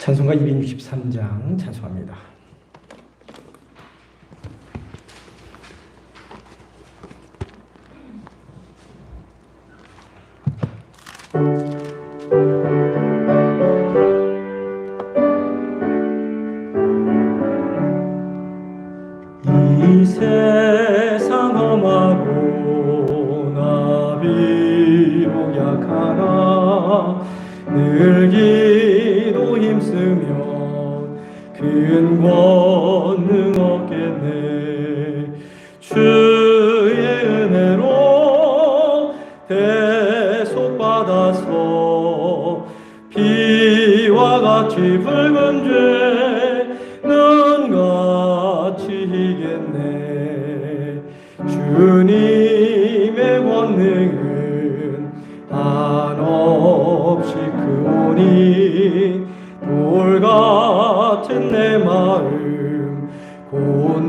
찬송가 263장 찬송합니다. 이 세상 험하고 나 비록 약하나 늘 기도 힘쓰면 큰 권능 얻겠네. 주의 은혜로 대속받아서 비와 같이 붉은 죄는 같이 이겠네. 주님의 권능은 한없이 크오니 돌 같은 내 마음 곧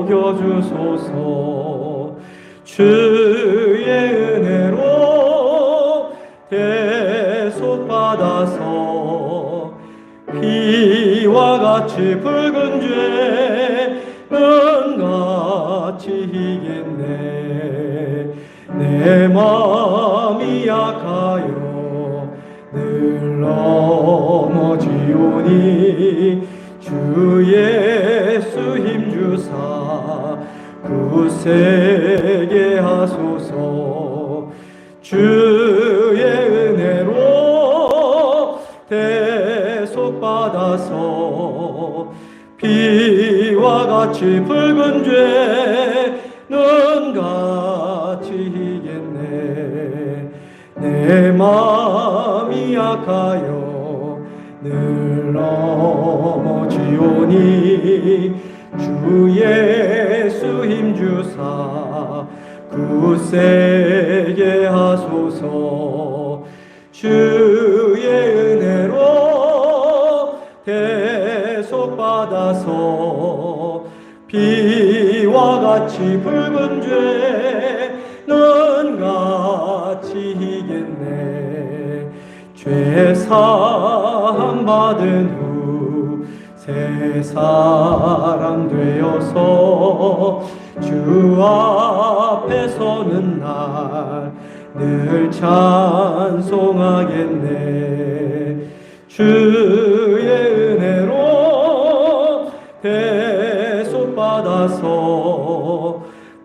녹여주소서. 주의 은혜로 대속받아서 비와 같이 붉은 죄는 같이 이겠네. 내 마음이 약하여 늘 넘어지오니 주 예수 힘주사 굳세게 하소서. 주의 은혜로 대속받아서 비와 같이 붉은 죄는 같이 이겠네. 내 마음이 약하여 늘 넘어지오니 주 예수 힘주사 굳세게 하소서. 주의 은혜로 대속받아서 비와 같이 붉은 죄는 같이 이겠네. 죄 사함 받은 후 새 사람 되어서 주 앞에 서는 날 늘 찬송하겠네. 주의 은혜로 대속받아서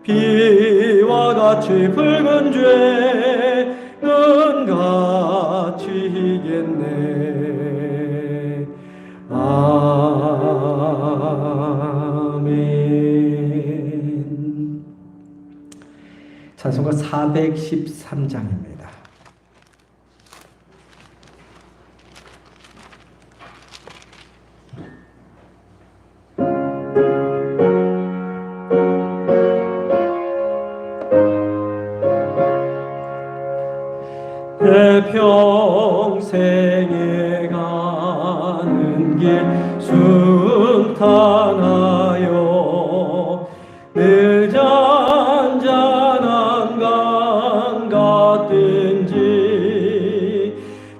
비와 같이 붉은 죄는 같이 이겠네. 아멘. 찬송가 413장입니다. 내 평생에 가는 길 순탄하여 늘 잔잔한 강 같든지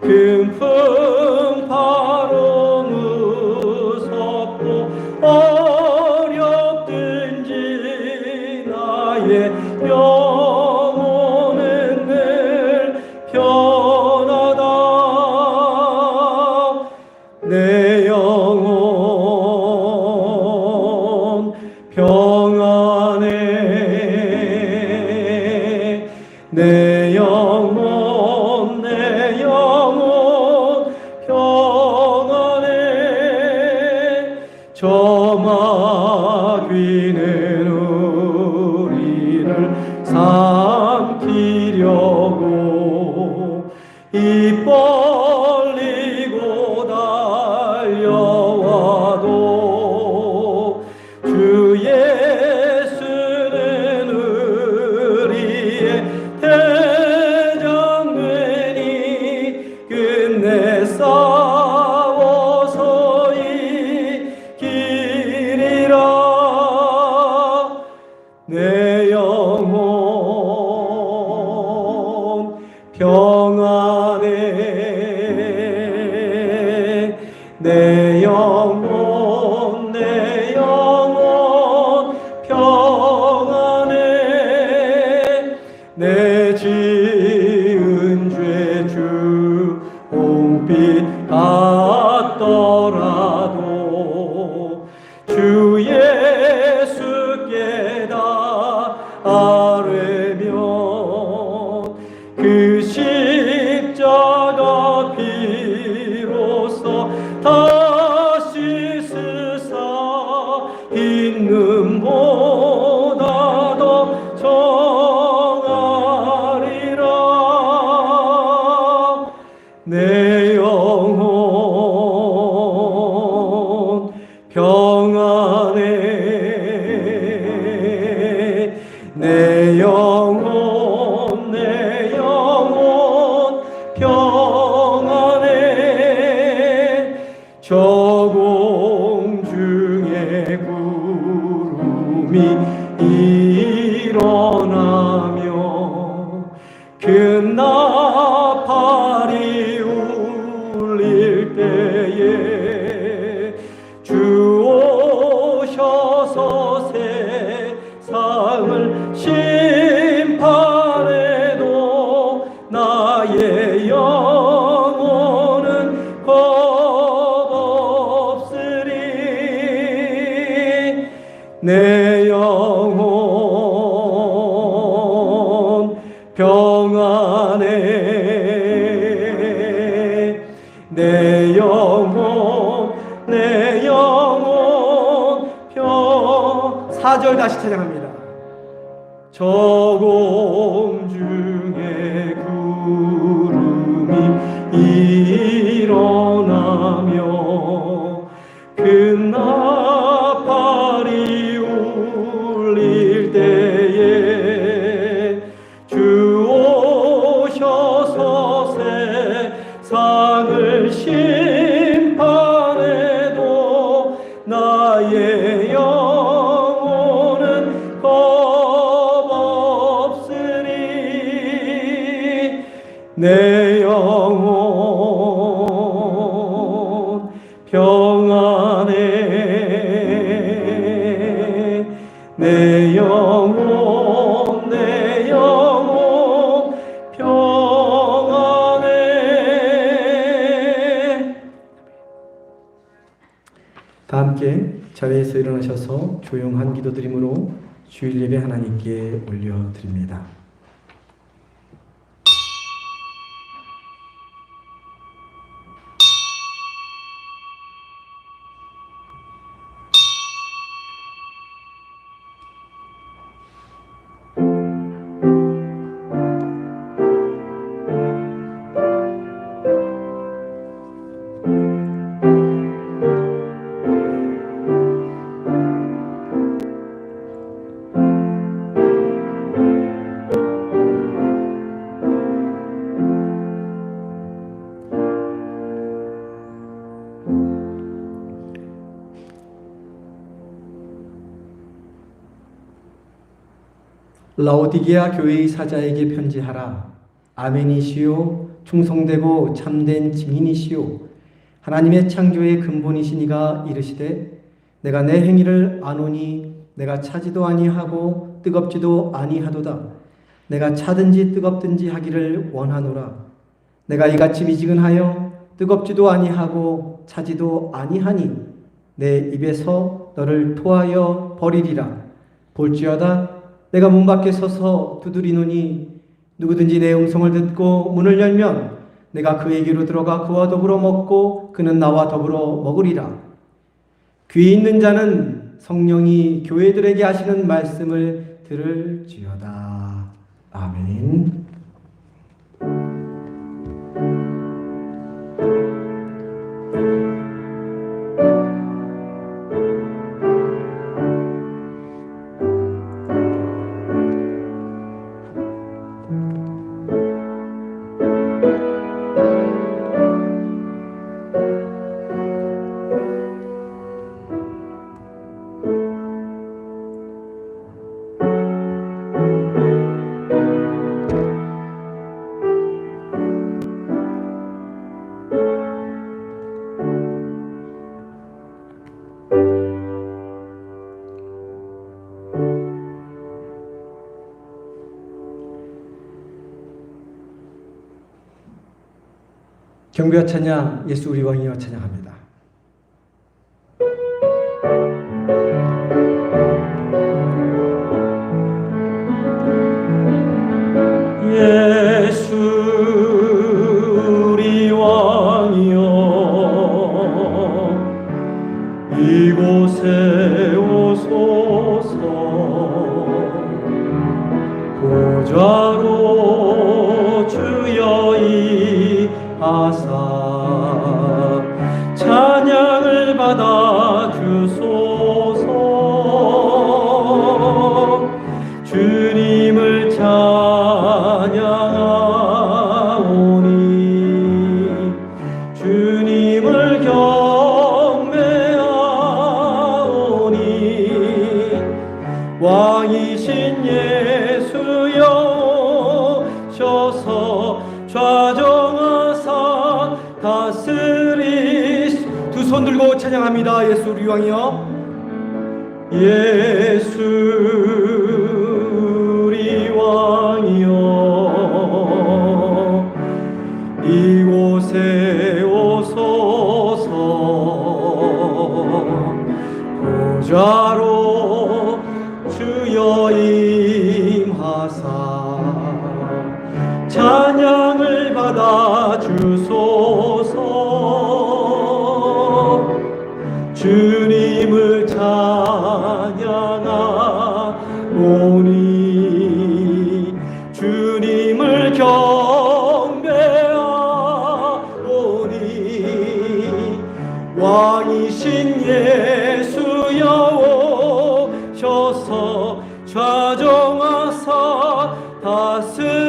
금풍 바로 무섭고 어렵든지 나의 영혼은 늘 편하다. 내 영혼 평안해. 내 영혼 평안해. 저 마귀는 우리를 삼키려고 입 벌리고 달려와도 주 예수는 우리의 대장되니 끝내 싸워서 이기리라. 내 영혼 평안해. 아뢰면 그 십자가 피로써 다시 스사 있는보다 더 정하리라. 내 영혼 평안해. 내 영혼 평안해. 저 공중에 구름이 일어나며 큰 나팔이 울릴 때에 주 오셔서 세상을 심판해도 나의 영혼은 겁없으리. 내 영혼 평안해. 내 영혼 4절 다시 찬양합니다. 저 공중에 구름이 일어나며 큰 나팔이 울릴 때에 주 오셔서 세상을 심판해도 나의 영혼은 겁없으리. 내 영혼 평안해. 내 영혼 평안해. 다 함께 자리에서 일어나셔서 조용한 기도드림으로 주일 예배 하나님께 올려드립니다. 라오디게아 교회의 사자에게 편지하라. 아멘이시요 충성되고 참된 증인이시요 하나님의 창조의 근본이시니가 이르시되 내가 내 행위를 아노니 내가 차지도 아니하고 뜨겁지도 아니하도다. 내가 차든지 뜨겁든지 하기를 원하노라. 내가 이같이 미지근하여 뜨겁지도 아니하고 차지도 아니하니 내 입에서 너를 토하여 버리리라. 볼지어다 내가 문 밖에 서서 두드리노니 누구든지 내 음성을 듣고 문을 열면 내가 그에게로 들어가 그와 더불어 먹고 그는 나와 더불어 먹으리라. 귀 있는 자는 성령이 교회들에게 하시는 말씀을 들을지어다. 아멘. 경배와 찬양 예수 우리 왕이여 찬양합니다. 보좌로 주여 임하사 찬양을 받아 주소서. 주님을 찬양하오니 주님을 경배하오니 왕이신 예수여 오셔서 좌정하사 다스리시. 두 손 들고 찬양합니다. 예수 우리 왕이여. 예수 우리 왕이여 이곳에 오소서. 보좌로 주여 임하사 찬양을 받아 주소서. 주님을 찬양하오니 주님을 경배하오니 왕이신 예수여 오셔서 좌정하사 다스리소서.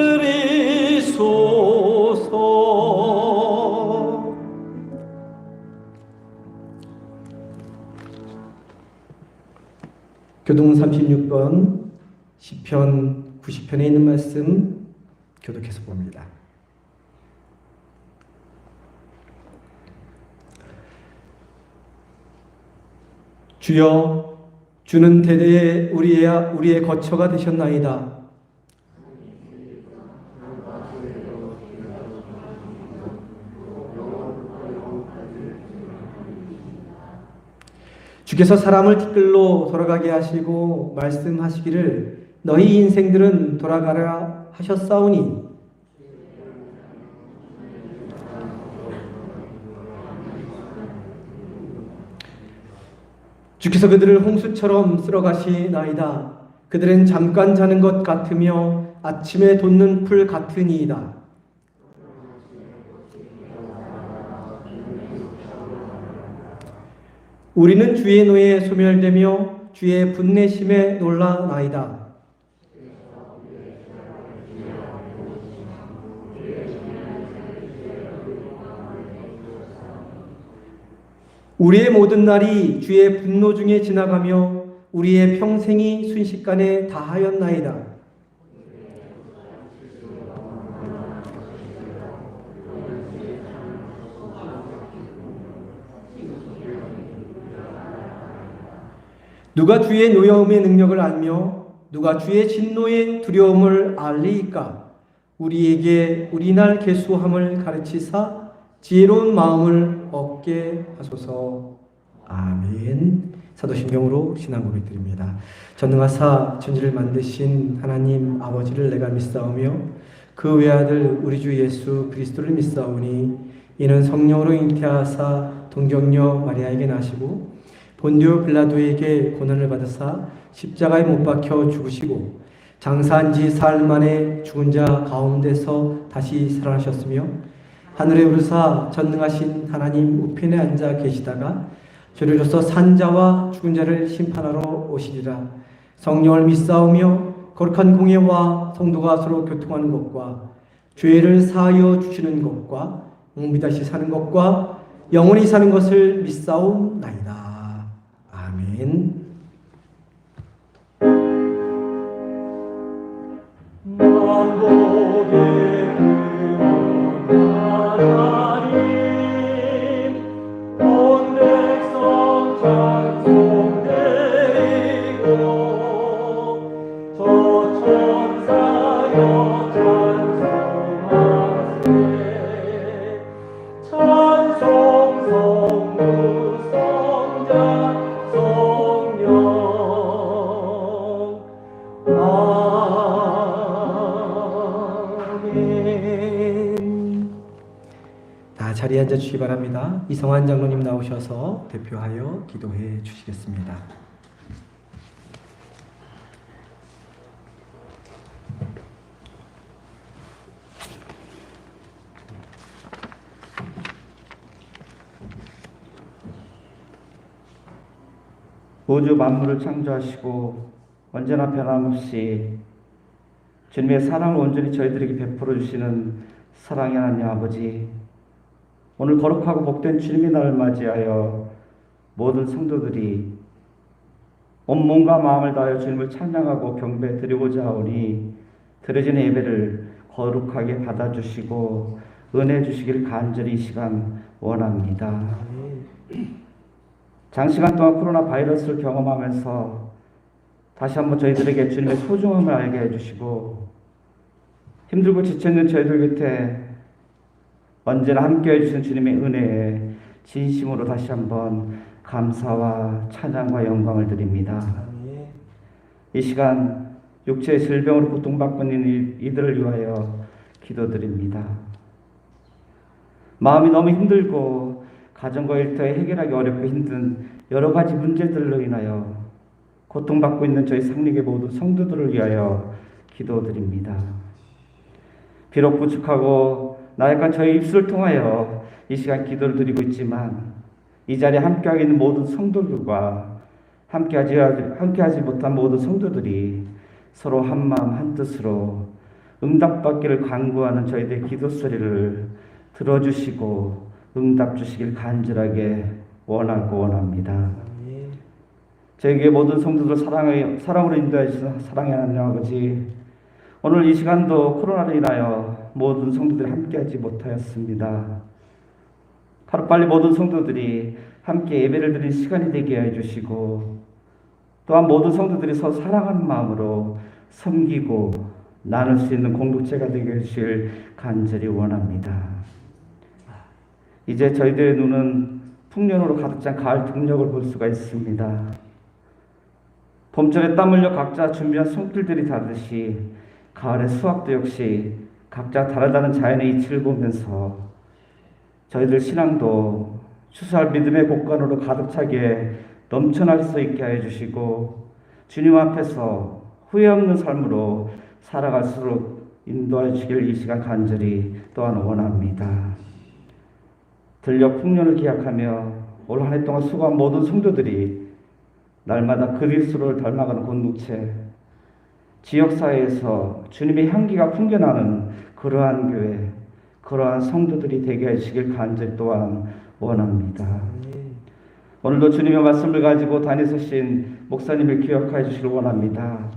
교동 36번 시편 90편에 있는 말씀 교독해서 봅니다. 주여, 주는 대대에 우리의 거처가 되셨나이다. 주께서 사람을 티끌로 돌아가게 하시고 말씀하시기를 너희 인생들은 돌아가라 하셨사오니 주께서 그들을 홍수처럼 쓸어가시나이다. 그들은 잠깐 자는 것 같으며 아침에 돋는 풀 같으니이다. 우리는 주의 노에 소멸되며 주의 분내심에 놀라나이다. 우리의 모든 날이 주의 분노 중에 지나가며 우리의 평생이 순식간에 다하였나이다. 누가 주의 노여움의 능력을 알며 누가 주의 진노의 두려움을 알리이까? 우리에게 우리날 계수함을 가르치사 지혜로운 마음을 얻게 하소서. 아멘. 사도신경으로 신앙 고백드립니다. 전능하사 천지를 만드신 하나님 아버지를 내가 믿사오며 그 외아들 우리 주 예수 그리스도를 믿사오니 이는 성령으로 잉태하사 동정녀 마리아에게 나시고 본디오 빌라도에게 고난을 받으사 십자가에 못 박혀 죽으시고 장사한 지 사흘 만에 죽은 자 가운데서 다시 살아나셨으며 하늘에 오르사 전능하신 하나님 우편에 앉아 계시다가 저리로서 산자와 죽은 자를 심판하러 오시리라. 성령을 믿사오며 거룩한 공예와 성도가 서로 교통하는 것과 죄를 사하여 주시는 것과 몸비다시 사는 것과 영원히 사는 것을 믿사옵나이다. 아멘. 자리에 앉아 주시기 바랍니다. 이성환 장로님 나오셔서 대표하여 기도해 주시겠습니다. 우주 만물을 창조하시고 언제나 변함없이 주님의 사랑을 온전히 저희들에게 베풀어 주시는 사랑의 하나님 아버지, 오늘 거룩하고 복된 주님의 날을 맞이하여 모든 성도들이 온 몸과 마음을 다하여 주님을 찬양하고 경배 드리고자 하오니 드려지는 예배를 거룩하게 받아주시고 은혜 주시기를 간절히 이 시간 원합니다. 장시간 동안 코로나 바이러스를 경험하면서 다시 한번 저희들에게 주님의 소중함을 알게 해주시고 힘들고 지쳐있는 저희들 곁에 언제나 함께 해주시는 주님의 은혜에 진심으로 다시 한번 감사와 찬양과 영광을 드립니다. 이 시간 육체의 질병으로 고통받고 있는 이들을 위하여 기도드립니다. 마음이 너무 힘들고 가정과 일터에 해결하기 어렵고 힘든 여러 가지 문제들로 인하여 고통받고 있는 저희 상륙의 모든 성도들을 위하여 기도드립니다. 비록 부족하고 나약한 저희 입술을 통하여 이 시간 기도를 드리고 있지만 이 자리에 함께하고 있는 모든 성도들과 함께하지 못한 모든 성도들이 서로 한마음 한뜻으로 응답받기를 간구하는 저희들의 기도 소리를 들어주시고 응답 주시길 간절하게 원합니다. 저에게 모든 성도들 사랑으로 인도해 주신 사랑의 하나님 아버지, 오늘 이 시간도 코로나로 인하여 모든 성도들이 함께하지 못하였습니다. 하루빨리 모든 성도들이 함께 예배를 드리는 시간이 되게 해주시고 또한 모든 성도들이 서로 사랑하는 마음으로 섬기고 나눌 수 있는 공동체가 되게 해주실 간절히 원합니다. 이제 저희들의 눈은 풍년으로 가득 찬 가을 동력을 볼 수가 있습니다. 봄철에 땀 흘려 각자 준비한 손길들이 다르듯이 가을의 수확도 역시 각자 다르다는 자연의 이치를 보면서 저희들 신앙도 추수할 믿음의 곡간으로 가득 차게 넘쳐날 수 있게 해주시고 주님 앞에서 후회 없는 삶으로 살아갈수록 인도해 주길 이 시간 간절히 또한 원합니다. 들녘 풍년을 기약하며 올 한 해 동안 수고한 모든 성도들이 날마다 그리스도를 닮아가는 공동체, 지역사회에서 주님의 향기가 풍겨나는 그러한 교회, 그러한 성도들이 되게 하시길 간절히 또한 원합니다. 오늘도 주님의 말씀을 가지고 다니시신 목사님을 기억하여 주시길 원합니다.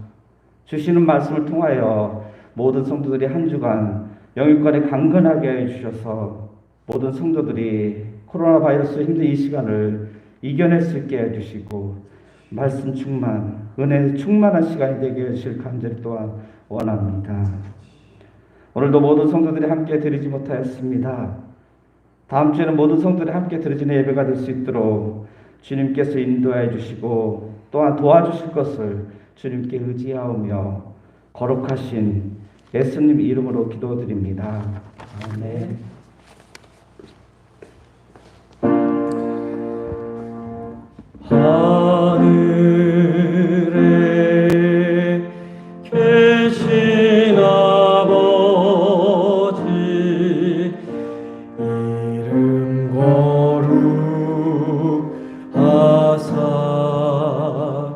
주시는 말씀을 통하여 모든 성도들이 한 주간 영육간에 강건하게 해주셔서 모든 성도들이 코로나 바이러스 힘든 이 시간을 이겨낼 수 있게 해주시고 말씀 충만, 은혜 충만한 시간이 되게 해주실 간절히 또한 원합니다. 오늘도 모든 성도들이 함께 드리지 못하였습니다. 다음 주에는 모든 성도들이 함께 드려지는 예배가 될 수 있도록 주님께서 인도해 주시고 또한 도와주실 것을 주님께 의지하오며 거룩하신 예수님 이름으로 기도드립니다. 아멘. 하늘에 계신 아버지 이름 거룩하사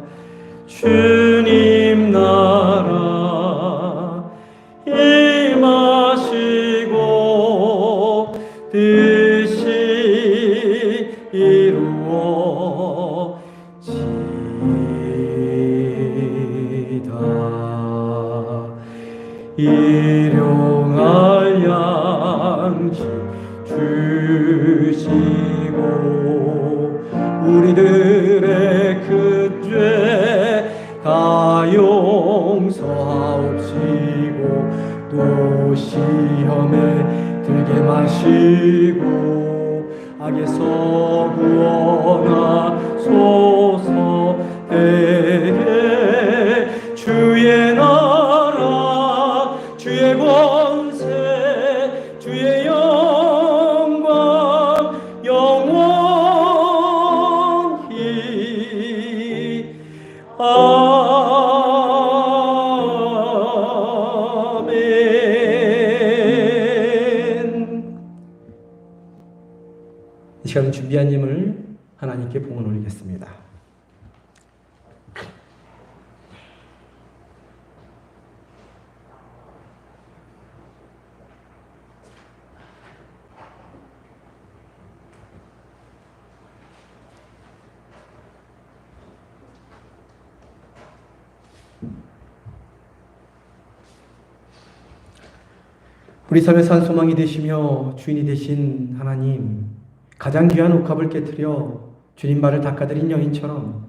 주님 나라 임하시고 뜻이 일용할 양식 주시고 우리들의 그 죄 다 용서하옵시고 또 시험에 들게 마시고 악에서 구원하소서. 대개 주의 나라 주의 권세 주의 영광 영원히 아멘. 이 시간 준비한 힘을 하나님께 봉헌 올리겠습니다. 우리 삶의 산 소망이 되시며 주인이 되신 하나님, 가장 귀한 옥합을 깨뜨려 주님 발을 닦아드린 여인처럼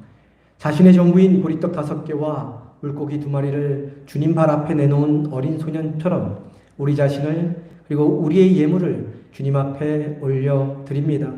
자신의 전부인 보리떡 5개와 물고기 2마리를 주님 발 앞에 내놓은 어린 소년처럼 우리 자신을 그리고 우리의 예물을 주님 앞에 올려드립니다.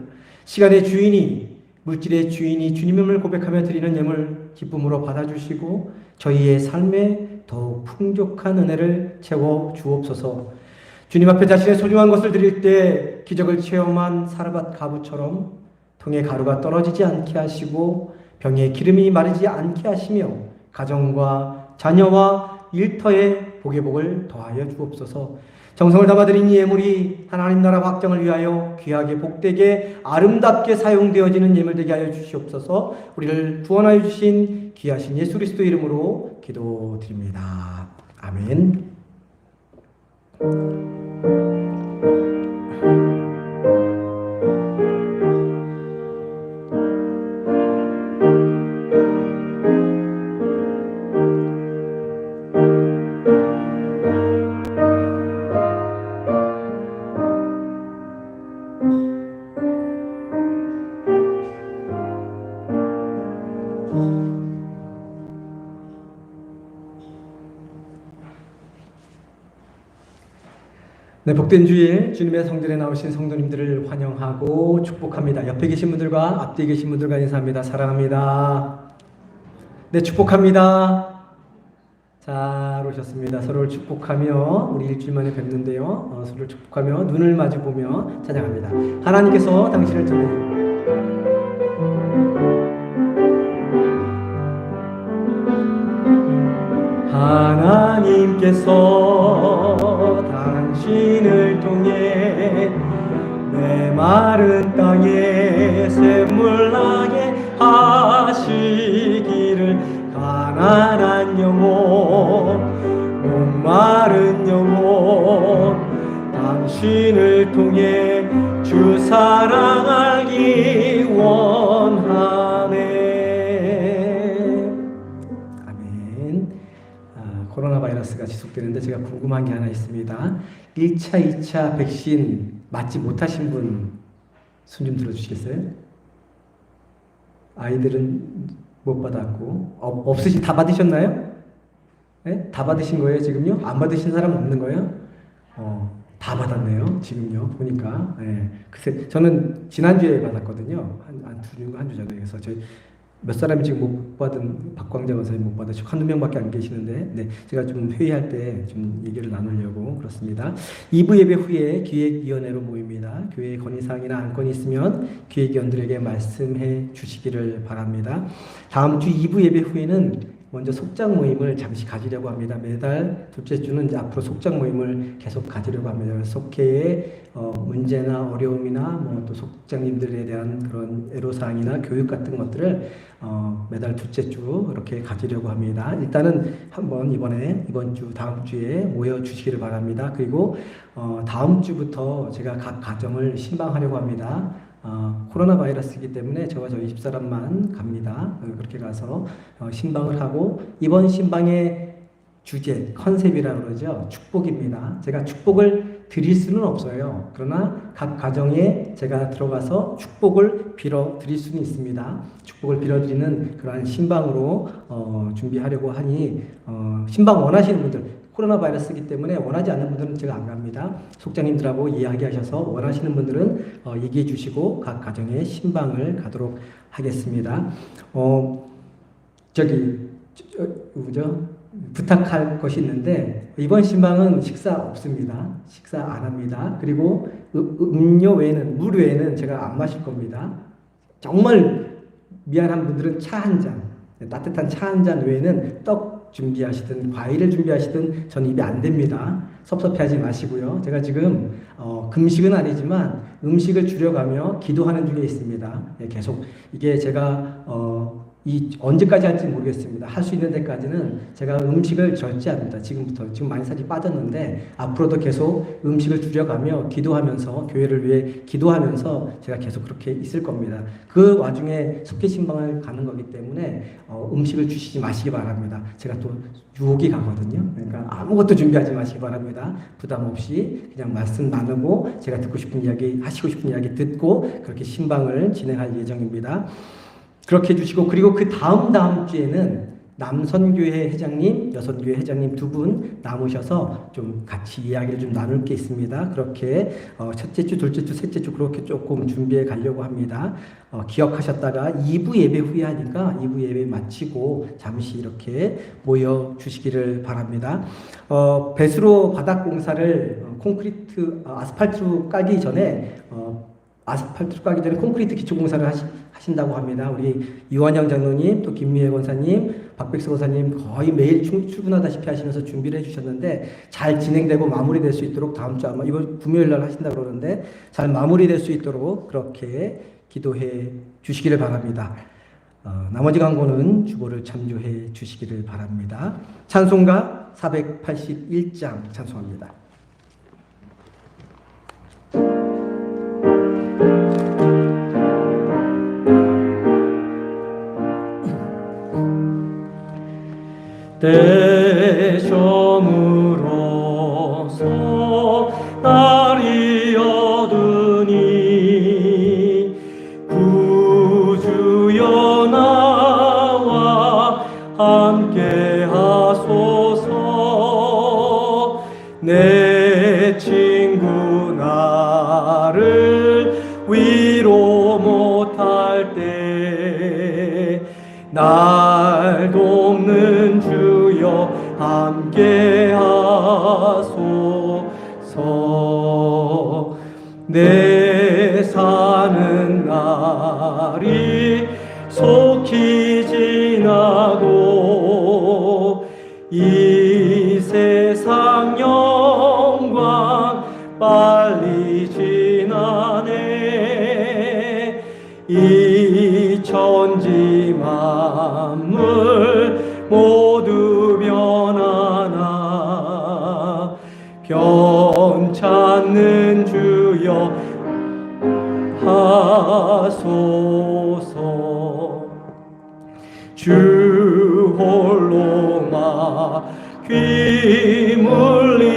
시간의 주인이, 물질의 주인이 주님임을 고백하며 드리는 예물 기쁨으로 받아주시고 저희의 삶에 더욱 풍족한 은혜를 채워 주옵소서. 주님 앞에 자신의 소중한 것을 드릴 때 기적을 체험한 사르밧 가부처럼 통에 가루가 떨어지지 않게 하시고 병에 기름이 마르지 않게 하시며 가정과 자녀와 일터에 복의 복을 더하여 주옵소서. 정성을 담아드린 이 예물이 하나님 나라 확장을 위하여 귀하게 복되게 아름답게 사용되어지는 예물 되게 하여 주시옵소서. 우리를 구원하여 주신 귀하신 예수 그리스도 이름으로 기도드립니다. 아멘. 네, 복된 주일 주님의 성전에 나오신 성도님들을 환영하고 축복합니다. 옆에 계신 분들과 앞뒤에 계신 분들과 인사합니다. 사랑합니다. 네, 축복합니다. 잘 오셨습니다. 서로를 축복하며 우리 일주일 만에 뵙는데요. 서로를 축복하며 눈을 마주보며 찬양합니다. 하나님께서 당신을 통해 하나님께서 당신을 통해 메마른 땅에 샘물나게 하시기를 가난한 영혼 목마른 영혼 당신을 통해 주 사랑 알기 원하네. 코로나 바이러스가 지속되는데 제가 궁금한 게 하나 있습니다. 1차, 2차 백신 맞지 못하신 분 손 좀 들어주시겠어요? 아이들은 못 받았고 없으신 다 받으셨나요? 네? 다 받으신 거예요 지금요? 안 받으신 사람 없는 거예요? 다 받았네요 지금요 보니까. 네. 글쎄 저는 지난주에 받았거든요. 한두 전에. 그래서 저희 몇 사람이 지금 못 받은, 박광재 원사님 못 받으시고 한두 명밖에 안 계시는데, 네, 제가 좀 회의할 때 좀 얘기를 나누려고 그렇습니다. 2부 예배 후에 기획위원회로 모입니다. 교회 건의사항이나 안건이 있으면 기획위원들에게 말씀해 주시기를 바랍니다. 다음 주 2부 예배 후에는 먼저 속장 모임을 잠시 가지려고 합니다. 매달 둘째 주는 이제 앞으로 속장 모임을 계속 가지려고 합니다. 속회의 문제나 어려움이나 뭐 또 속장님들에 대한 그런 애로사항이나 교육 같은 것들을 매달 둘째 주 이렇게 가지려고 합니다. 일단은 한번 이번 주 다음 주에 모여 주시기를 바랍니다. 그리고 다음 주부터 제가 각 가정을 신방하려고 합니다. 코로나 바이러스이기 때문에 저와 저희 집사람만 갑니다. 그렇게 가서 신방을 하고, 이번 신방의 주제, 컨셉이라고 그러죠. 축복입니다. 제가 축복을 드릴 수는 없어요. 그러나 각 가정에 제가 들어가서 축복을 빌어 드릴 수는 있습니다. 축복을 빌어 드리는 그러한 신방으로 준비하려고 하니 신방 원하시는 분들, 코로나 바이러스이기 때문에 원하지 않는 분들은 제가 안 갑니다. 속장님들하고 이야기하셔서 원하시는 분들은 얘기해 주시고 각 가정에 신방을 가도록 하겠습니다. 부탁할 것이 있는데, 이번 신방은 식사 없습니다. 식사 안 합니다. 그리고 음료 외에는, 물 외에는 제가 안 마실 겁니다. 정말 미안한 분들은 차 한 잔, 따뜻한 차 한 잔 외에는 떡 준비하시든 과일을 준비하시든 저는 입에 안 됩니다. 섭섭해하지 마시고요. 제가 지금 금식은 아니지만 음식을 줄여가며 기도하는 중에 있습니다. 계속 이게 제가 언제까지 할지 모르겠습니다. 할 수 있는 데까지는 제가 음식을 절제합니다. 지금부터. 지금 많이 살이 빠졌는데 앞으로도 계속 음식을 줄여가며 기도하면서 교회를 위해 기도하면서 제가 계속 그렇게 있을 겁니다. 그 와중에 속죄신방을 가는 거기 때문에 음식을 주시지 마시기 바랍니다. 제가 또 유혹이 가거든요. 그러니까 아무것도 준비하지 마시기 바랍니다. 부담 없이 그냥 말씀 나누고 제가 듣고 싶은 이야기, 하시고 싶은 이야기 듣고 그렇게 신방을 진행할 예정입니다. 그렇게 해주시고, 그리고 그 다음 주에는 남선교회 회장님, 여선교회 회장님 두 분 남으셔서 좀 같이 이야기를 좀 나눌 게 있습니다. 그렇게 첫째 주, 둘째 주, 셋째 주 그렇게 조금 준비해 가려고 합니다. 기억하셨다가 2부 예배 후에 하니까 2부 예배 마치고 잠시 이렇게 모여 주시기를 바랍니다. 배수로 바닥 공사를 아스팔트로 깔기 전에 콘크리트 기초 공사를 하신다고 합니다. 우리 이완영 장로님, 또 김미애 권사님, 박백서 권사님 거의 매일 출근하다시피 하시면서 준비를 해주셨는데 잘 진행되고 마무리될 수 있도록 다음 주 아마 이번 금요일 날 하신다고 그러는데 잘 마무리될 수 있도록 그렇게 기도해 주시기를 바랍니다. 나머지 광고는 주보를 참조해 주시기를 바랍니다. 찬송가 481장 찬송합니다. 대점으로서 날이 어두니 구주여 나와 함께 하소서. 내 친구 나를 위로 못할 때 날 돕는 주여 함께 하소서. 내 사는 날이 속히 지나고 이 세상 영광 빨리 지나네. 이 천지 만물 모두 변하나 변찮는 주여 하소서. 주 홀로 귀 물리치시니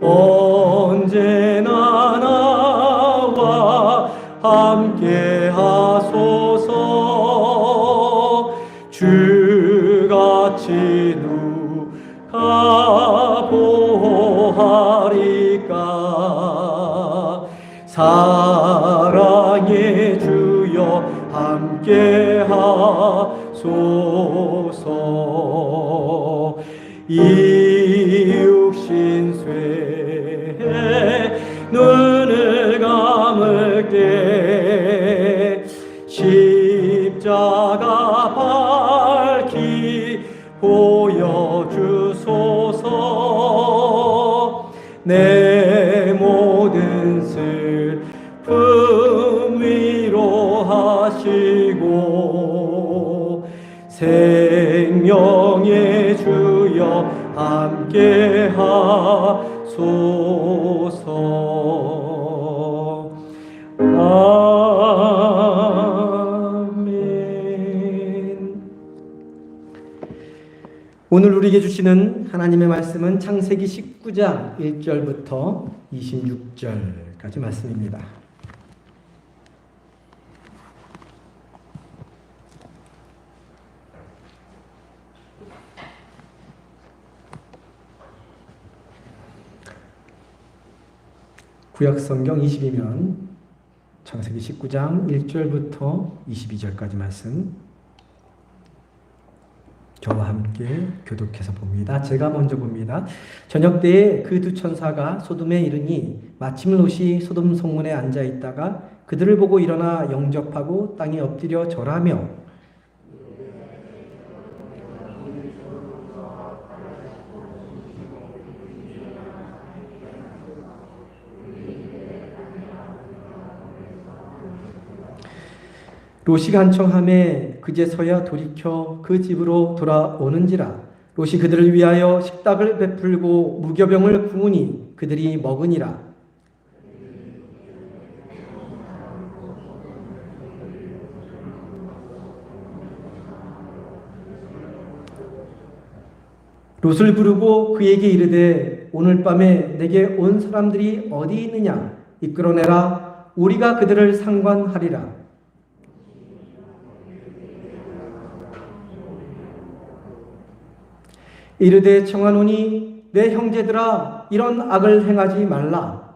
언제나 나와 함께 하소서. 주같이 누가 보하리까. 사랑의 주여 함께 하소서. 이 육신 쇠에 눈을 감을 때 십자가 밝히 보여주소서. 내 모든 슬픔 위로하시고 생명의 주여 함께 하소서. 아멘. 오늘 우리에게 주시는 하나님의 말씀은 창세기 19장 1절부터 26절까지 말씀입니다. 구약성경 22면 창세기 19장 1절부터 22절까지 말씀 저와 함께 교독해서 봅니다. 제가 먼저 봅니다. 저녁 때에 그 두 천사가 소돔에 이르니 마침 롯이 소돔 성문에 앉아 있다가 그들을 보고 일어나 영접하고 땅에 엎드려 절하며 롯이 간청함에 그제서야 돌이켜 그 집으로 돌아오는지라. 롯이 그들을 위하여 식탁을 베풀고 무교병을 구우니 그들이 먹으니라. 롯을 부르고 그에게 이르되 오늘 밤에 내게 온 사람들이 어디 있느냐 이끌어내라. 우리가 그들을 상관하리라. 이르되 청하노니 내 형제들아 이런 악을 행하지 말라.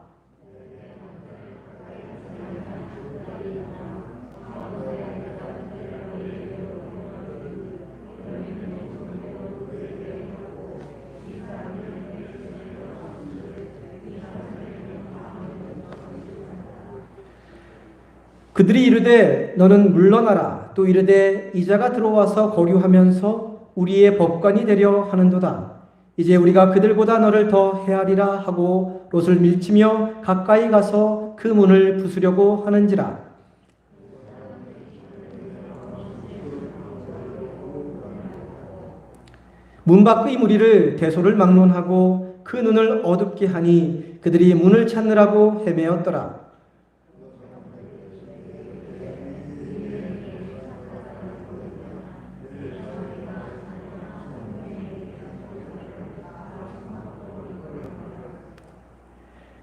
그들이 이르되 너는 물러나라. 또 이르되 이자가 들어와서 거류하면서 우리의 법관이 되려 하는도다. 이제 우리가 그들보다 너를 더 헤아리라 하고 롯을 밀치며 가까이 가서 그 문을 부수려고 하는지라. 문 밖의 무리를 대소를 막론하고 그 눈을 어둡게 하니 그들이 문을 찾느라고 헤매었더라.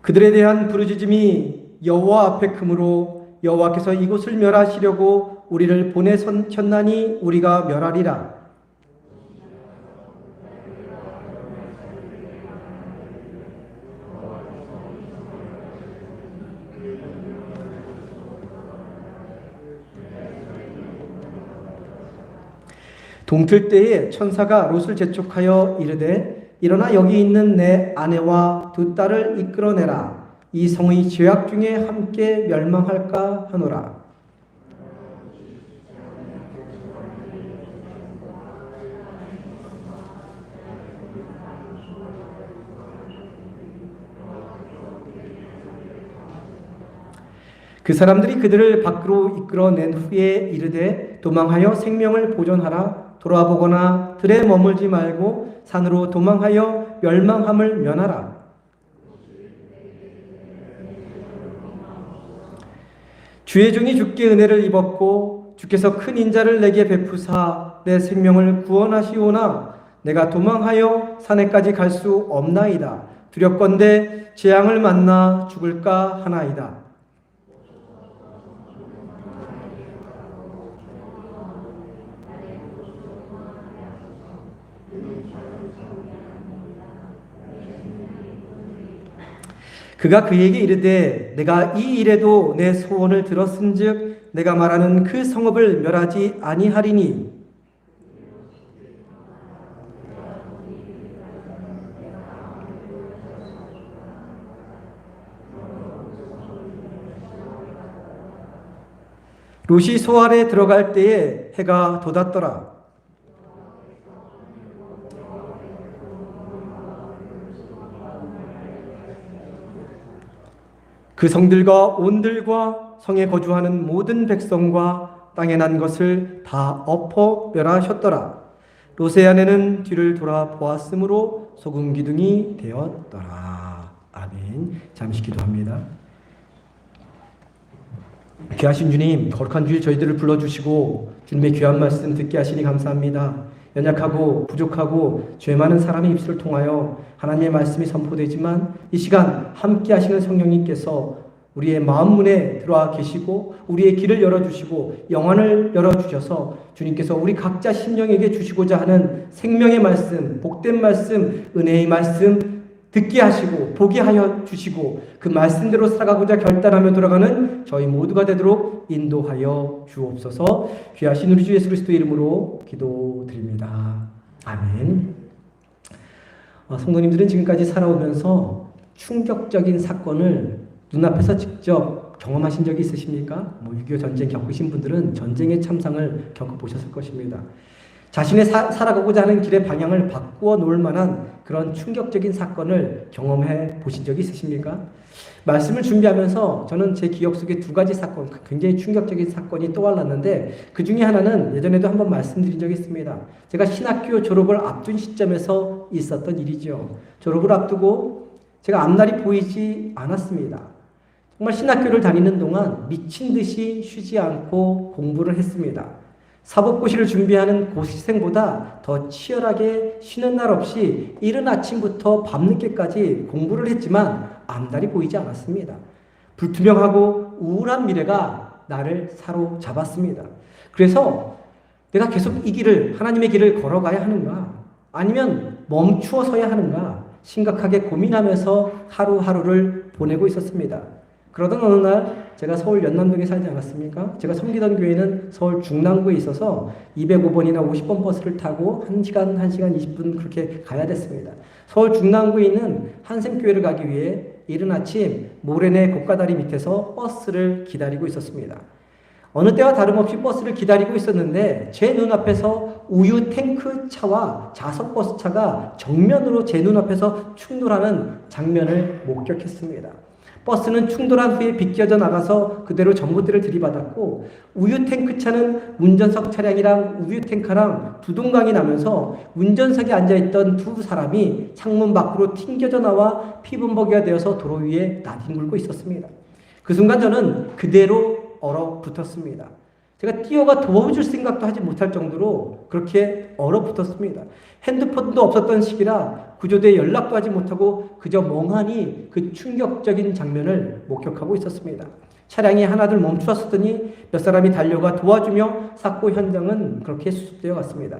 그들에 대한 부르짖음이 여호와 앞에 크므로 여호와께서 이곳을 멸하시려고 우리를 보내셨나니 우리가 멸하리라. 동틀 때에 천사가 롯을 재촉하여 이르되 일어나 여기 있는 내 아내와 두 딸을 이끌어내라. 이 성의 죄악 중에 함께 멸망할까 하노라. 그 사람들이 그들을 밖으로 이끌어낸 후에 이르되 도망하여 생명을 보존하라. 돌아보거나 들에 머물지 말고 산으로 도망하여 멸망함을 면하라. 주의 종이 주께 은혜를 입었고 주께서 큰 인자를 내게 베푸사 내 생명을 구원하시오나 내가 도망하여 산에까지 갈 수 없나이다. 두렵건대 재앙을 만나 죽을까 하나이다. 그가 그에게 이르되 내가 이 일에도 내 소원을 들었은즉 내가 말하는 그 성읍을 멸하지 아니하리니 롯이 소알에 들어갈 때에 해가 돋았더라. 그 성들과 온들과 성에 거주하는 모든 백성과 땅에 난 것을 다 엎어 멸하셨더라. 롯의 아내는 뒤를 돌아보았으므로 소금 기둥이 되었더라. 아멘. 잠시 기도합니다. 귀하신 주님, 거룩한 주일 저희들을 불러주시고 주님의 귀한 말씀 듣게 하시니 감사합니다. 연약하고 부족하고 죄 많은 사람의 입술을 통하여 하나님의 말씀이 선포되지만 이 시간 함께 하시는 성령님께서 우리의 마음 문에 들어와 계시고 우리의 길을 열어주시고 영안을 열어주셔서 주님께서 우리 각자 심령에게 주시고자 하는 생명의 말씀, 복된 말씀, 은혜의 말씀 듣게 하시고 보게 하여 주시고 그 말씀대로 살아가고자 결단하며 돌아가는 저희 모두가 되도록 인도하여 주옵소서. 귀하신 우리 주 예수 그리스도의 이름으로 기도드립니다. 아멘. 성도님들은 지금까지 살아오면서 충격적인 사건을 눈앞에서 직접 경험하신 적이 있으십니까? 6.25 전쟁 겪으신 분들은 전쟁의 참상을 겪어보셨을 것입니다. 자신의 살아가고자 하는 길의 방향을 바꾸어 놓을 만한 그런 충격적인 사건을 경험해 보신 적이 있으십니까? 말씀을 준비하면서 저는 제 기억 속에 두 가지 사건, 굉장히 충격적인 사건이 떠올랐는데 그 중에 하나는 예전에도 한번 말씀드린 적이 있습니다. 제가 신학교 졸업을 앞둔 시점에서 있었던 일이죠. 졸업을 앞두고 제가 앞날이 보이지 않았습니다. 정말 신학교를 다니는 동안 미친 듯이 쉬지 않고 공부를 했습니다. 사법고시를 준비하는 고시생보다 더 치열하게 쉬는 날 없이 이른 아침부터 밤늦게까지 공부를 했지만 앞날이 보이지 않았습니다. 불투명하고 우울한 미래가 나를 사로잡았습니다. 그래서 내가 계속 이 길을, 하나님의 길을 걸어가야 하는가? 아니면 멈추어 서야 하는가? 심각하게 고민하면서 하루하루를 보내고 있었습니다. 그러던 어느 날 제가 서울 연남동에 살지 않았습니까? 제가 섬기던 교회는 서울 중랑구에 있어서 205번이나 50번 버스를 타고 1시간 20분 그렇게 가야 됐습니다. 서울 중랑구에 있는 한샘교회를 가기 위해 이른 아침 모래내 고가다리 밑에서 버스를 기다리고 있었습니다. 어느 때와 다름없이 버스를 기다리고 있었는데 제 눈앞에서 우유 탱크 차와 자석 버스 차가 정면으로 제 눈앞에서 충돌하는 장면을 목격했습니다. 버스는 충돌한 후에 비껴져 나가서 그대로 전봇대를 들이받았고 우유 탱크 차는 운전석 차량이랑 우유 탱크랑 두동강이 나면서 운전석에 앉아있던 두 사람이 창문 밖으로 튕겨져 나와 피범벅이가 되어서 도로 위에 나뒹굴고 있었습니다. 그 순간 저는 그대로 얼어붙었습니다. 제가 뛰어가 도와줄 생각도 하지 못할 정도로 그렇게 얼어붙었습니다. 핸드폰도 없었던 시기라 구조대에 연락도 하지 못하고 그저 멍하니 그 충격적인 장면을 목격하고 있었습니다. 차량이 하나둘 멈추었더니 몇 사람이 달려가 도와주며 사고 현장은 그렇게 수습되어 갔습니다.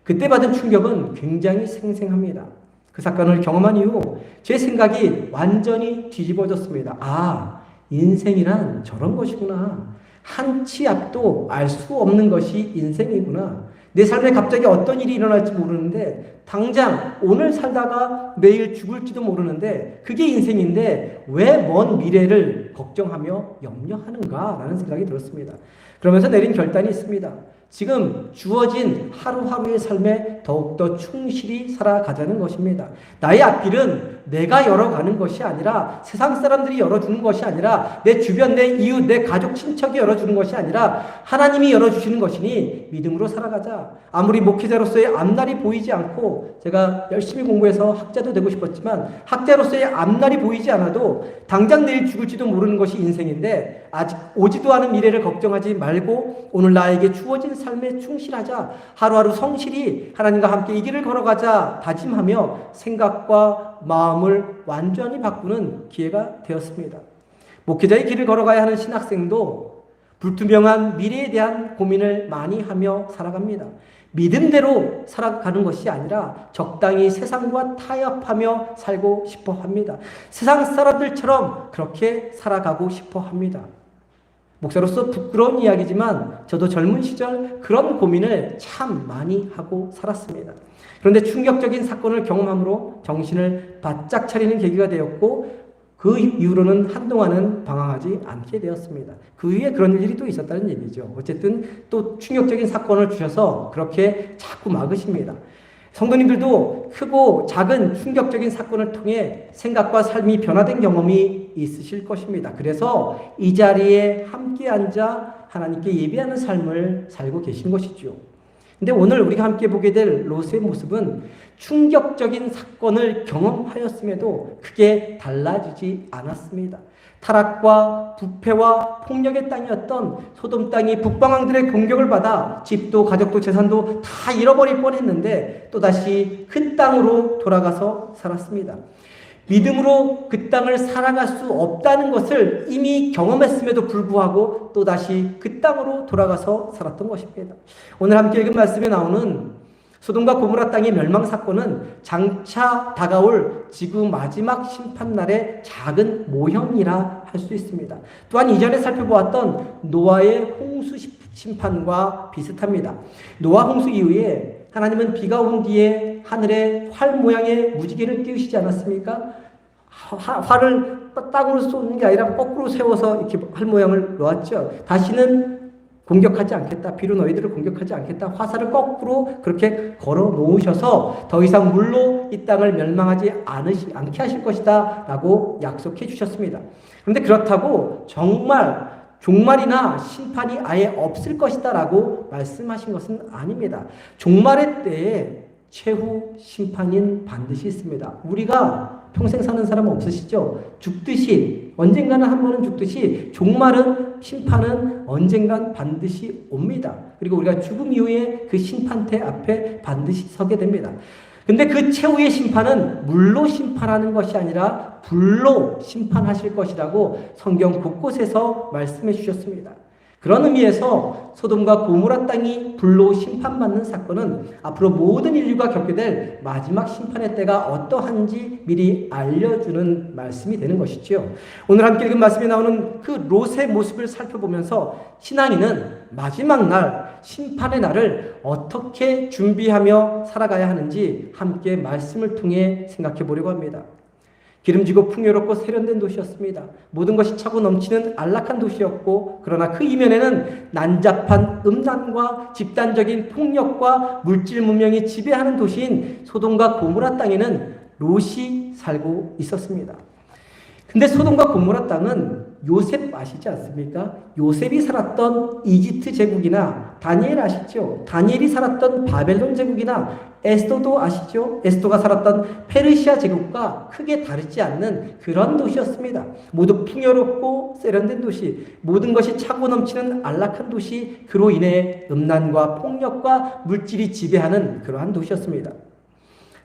그때 받은 충격은 굉장히 생생합니다. 그 사건을 경험한 이후 제 생각이 완전히 뒤집어졌습니다. 아, 인생이란 저런 것이구나. 한 치 앞도 알 수 없는 것이 인생이구나. 내 삶에 갑자기 어떤 일이 일어날지 모르는데 당장 오늘 살다가 내일 죽을지도 모르는데 그게 인생인데 왜 먼 미래를 걱정하며 염려하는가라는 생각이 들었습니다. 그러면서 내린 결단이 있습니다. 지금 주어진 하루하루의 삶에 더욱더 충실히 살아가자는 것입니다. 나의 앞길은 내가 열어가는 것이 아니라 세상 사람들이 열어주는 것이 아니라 내 주변, 내 이웃, 내 가족, 친척이 열어주는 것이 아니라 하나님이 열어주시는 것이니 믿음으로 살아가자. 아무리 목회자로서의 앞날이 보이지 않고 제가 열심히 공부해서 학자도 되고 싶었지만 학자로서의 앞날이 보이지 않아도 당장 내일 죽을지도 모르는 것이 인생인데 아직 오지도 않은 미래를 걱정하지 말고 오늘 나에게 주어진 삶에 충실하자. 하루하루 성실히 하나님과 함께 이 길을 걸어가자 다짐하며 생각과 마음을 완전히 바꾸는 기회가 되었습니다. 목회자의 길을 걸어가야 하는 신학생도 불투명한 미래에 대한 고민을 많이 하며 살아갑니다. 믿음대로 살아가는 것이 아니라 적당히 세상과 타협하며 살고 싶어 합니다. 세상 사람들처럼 그렇게 살아가고 싶어 합니다. 목사로서 부끄러운 이야기지만 저도 젊은 시절 그런 고민을 참 많이 하고 살았습니다. 그런데 충격적인 사건을 경험함으로 정신을 바짝 차리는 계기가 되었고 그 이후로는 한동안은 방황하지 않게 되었습니다. 그 이후에 그런 일이 또 있었다는 얘기죠. 어쨌든 또 충격적인 사건을 주셔서 그렇게 자꾸 막으십니다. 성도님들도 크고 작은 충격적인 사건을 통해 생각과 삶이 변화된 경험이 있으실 것입니다. 그래서 이 자리에 함께 앉아 하나님께 예배하는 삶을 살고 계신 것이죠. 근데 오늘 우리가 함께 보게 될 롯의 모습은 충격적인 사건을 경험하였음에도 크게 달라지지 않았습니다. 타락과 부패와 폭력의 땅이었던 소돔 땅이 북방왕들의 공격을 받아 집도 가족도 재산도 다 잃어버릴 뻔했는데 또다시 그 땅으로 돌아가서 살았습니다. 믿음으로 그 땅을 사랑할 수 없다는 것을 이미 경험했음에도 불구하고 또다시 그 땅으로 돌아가서 살았던 것입니다. 오늘 함께 읽은 말씀에 나오는 소돔과 고모라 땅의 멸망 사건은 장차 다가올 지구 마지막 심판날의 작은 모형이라 할 수 있습니다. 또한 이전에 살펴보았던 노아의 홍수 심판과 비슷합니다. 노아 홍수 이후에 하나님은 비가 온 뒤에 하늘에 활 모양의 무지개를 띄우시지 않았습니까? 활을 땅으로 쏘는 게 아니라 거꾸로 세워서 이렇게 활 모양을 놓았죠. 다시는 공격하지 않겠다. 비로 너희들을 공격하지 않겠다. 화살을 거꾸로 그렇게 걸어 놓으셔서 더 이상 물로 이 땅을 멸망하지 않게 하실 것이다 라고 약속해 주셨습니다. 그런데 그렇다고 정말 종말이나 심판이 아예 없을 것이다 라고 말씀하신 것은 아닙니다. 종말의 때에 최후 심판인 반드시 있습니다. 우리가 평생 사는 사람은 없으시죠? 죽듯이 언젠가는 한 번은 죽듯이 종말은 심판은 언젠간 반드시 옵니다. 그리고 우리가 죽음 이후에 그 심판대 앞에 반드시 서게 됩니다. 근데 그 최후의 심판은 물로 심판하는 것이 아니라 불로 심판하실 것이라고 성경 곳곳에서 말씀해 주셨습니다. 그런 의미에서 소돔과 고모라 땅이 불로 심판받는 사건은 앞으로 모든 인류가 겪게 될 마지막 심판의 때가 어떠한지 미리 알려주는 말씀이 되는 것이죠. 오늘 함께 읽은 말씀에 나오는 그 롯의 모습을 살펴보면서 신앙인은 마지막 날, 심판의 날을 어떻게 준비하며 살아가야 하는지 함께 말씀을 통해 생각해 보려고 합니다. 기름지고 풍요롭고 세련된 도시였습니다. 모든 것이 차고 넘치는 안락한 도시였고, 그러나 그 이면에는 난잡한 음란과 집단적인 폭력과 물질 문명이 지배하는 도시인 소돔과 고모라 땅에는 롯이 살고 있었습니다. 근데 소돔과 고모라 땅은 요셉 아시지 않습니까? 요셉이 살았던 이집트 제국이나 다니엘 아시죠? 다니엘이 살았던 바벨론 제국이나 에스더도 아시죠? 에스더가 살았던 페르시아 제국과 크게 다르지 않는 그런 도시였습니다. 모두 풍요롭고 세련된 도시, 모든 것이 차고 넘치는 안락한 도시, 그로 인해 음란과 폭력과 물질이 지배하는 그러한 도시였습니다.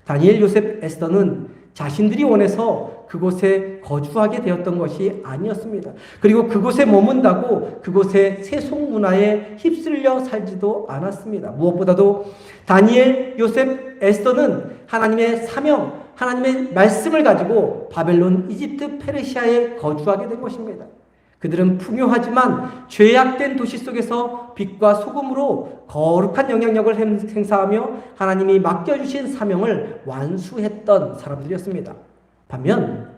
다니엘, 요셉, 에스더는 자신들이 원해서 그곳에 거주하게 되었던 것이 아니었습니다. 그리고 그곳에 머문다고 그곳의 세속 문화에 휩쓸려 살지도 않았습니다. 무엇보다도 다니엘, 요셉, 에스더는 하나님의 사명, 하나님의 말씀을 가지고 바벨론, 이집트, 페르시아에 거주하게 된 것입니다. 그들은 풍요하지만 죄악된 도시 속에서 빛과 소금으로 거룩한 영향력을 행사하며 하나님이 맡겨주신 사명을 완수했던 사람들이었습니다. 반면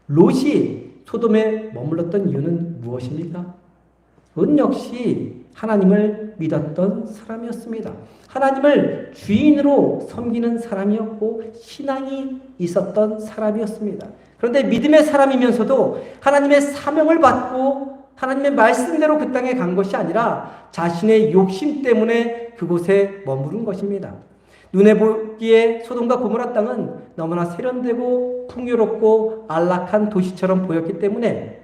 롯이 소돔에 머물렀던 이유는 무엇입니까? 롯 역시 하나님을 믿었던 사람이었습니다. 하나님을 주인으로 섬기는 사람이었고 신앙이 있었던 사람이었습니다. 그런데 믿음의 사람이면서도 하나님의 사명을 받고 하나님의 말씀대로 그 땅에 간 것이 아니라 자신의 욕심 때문에 그곳에 머무른 것입니다. 눈에 보기에 소돔과 고모라 땅은 너무나 세련되고 풍요롭고 안락한 도시처럼 보였기 때문에